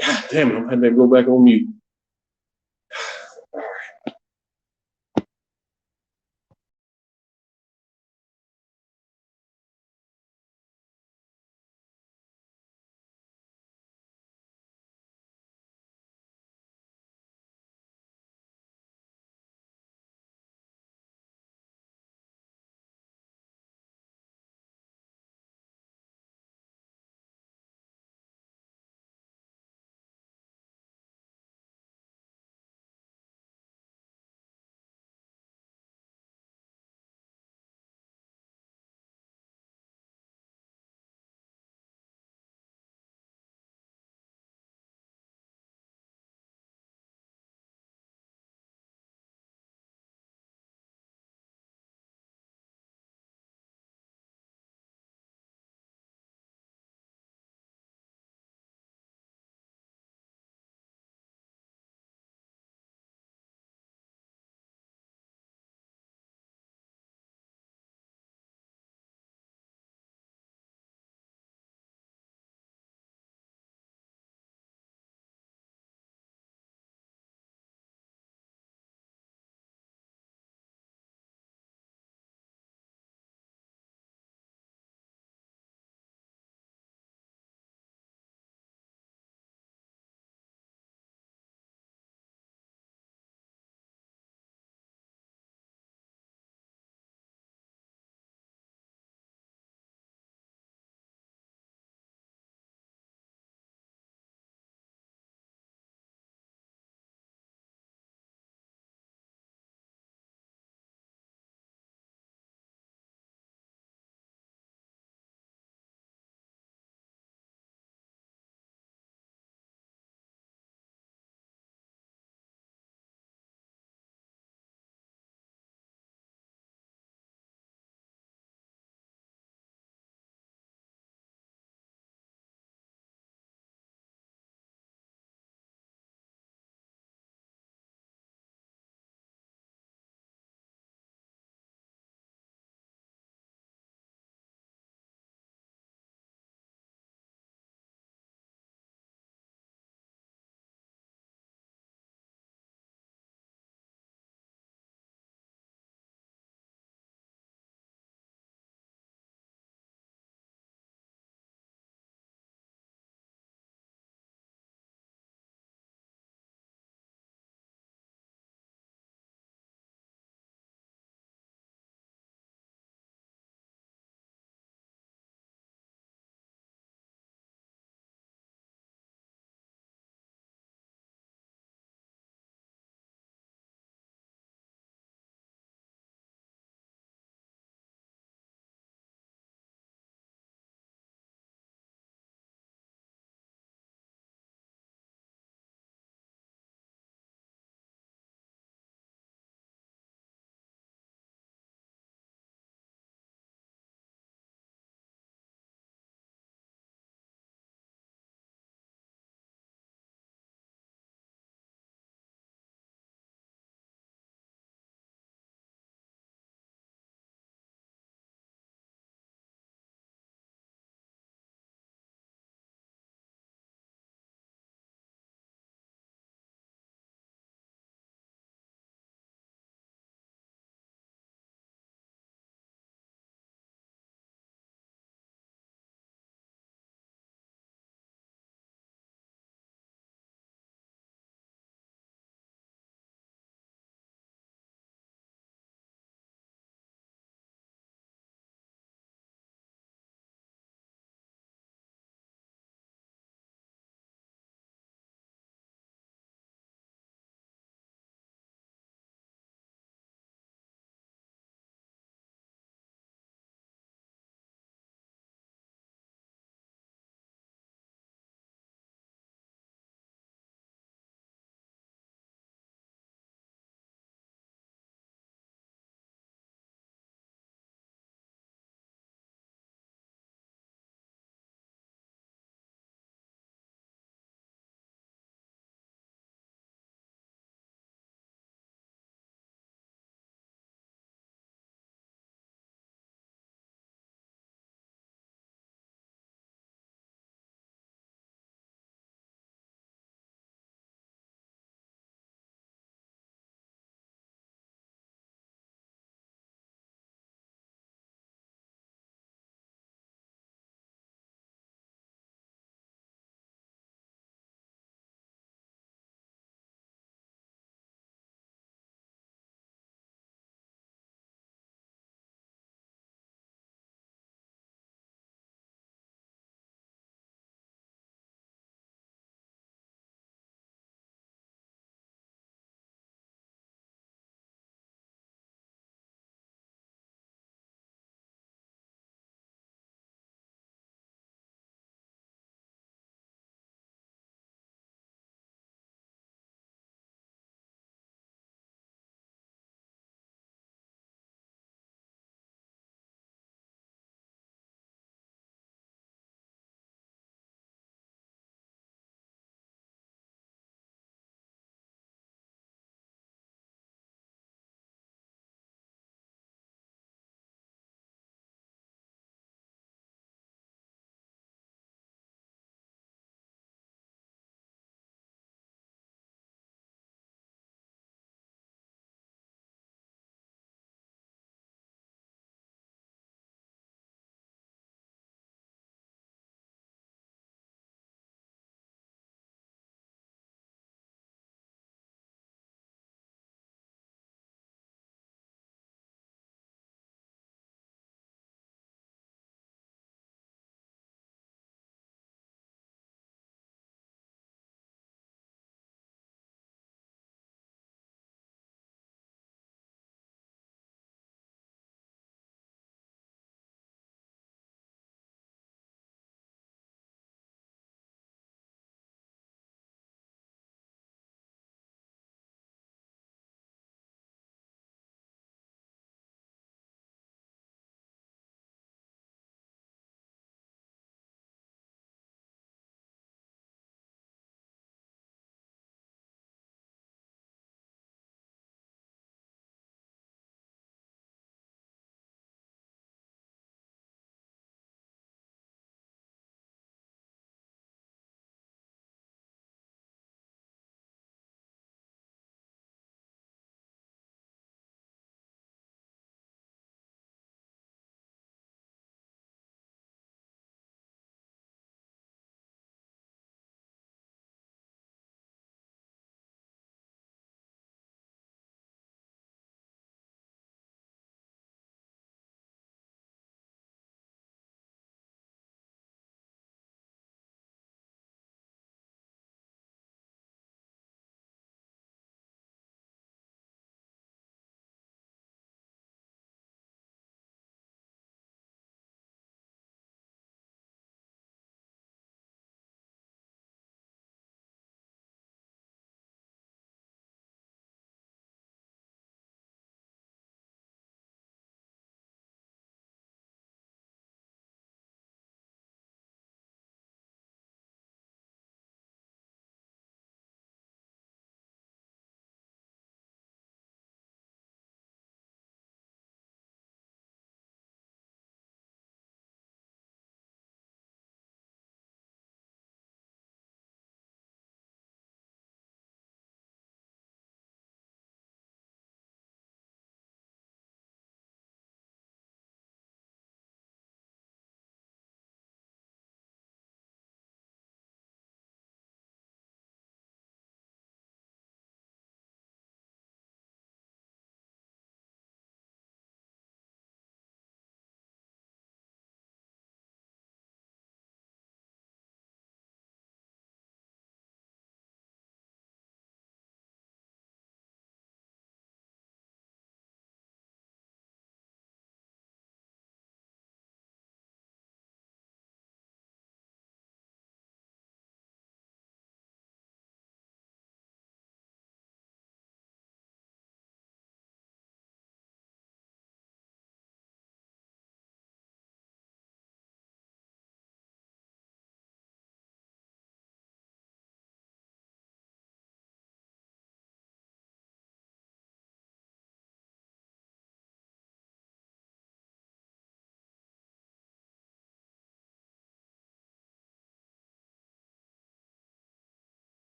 God damn it, I'm having to go back on mute.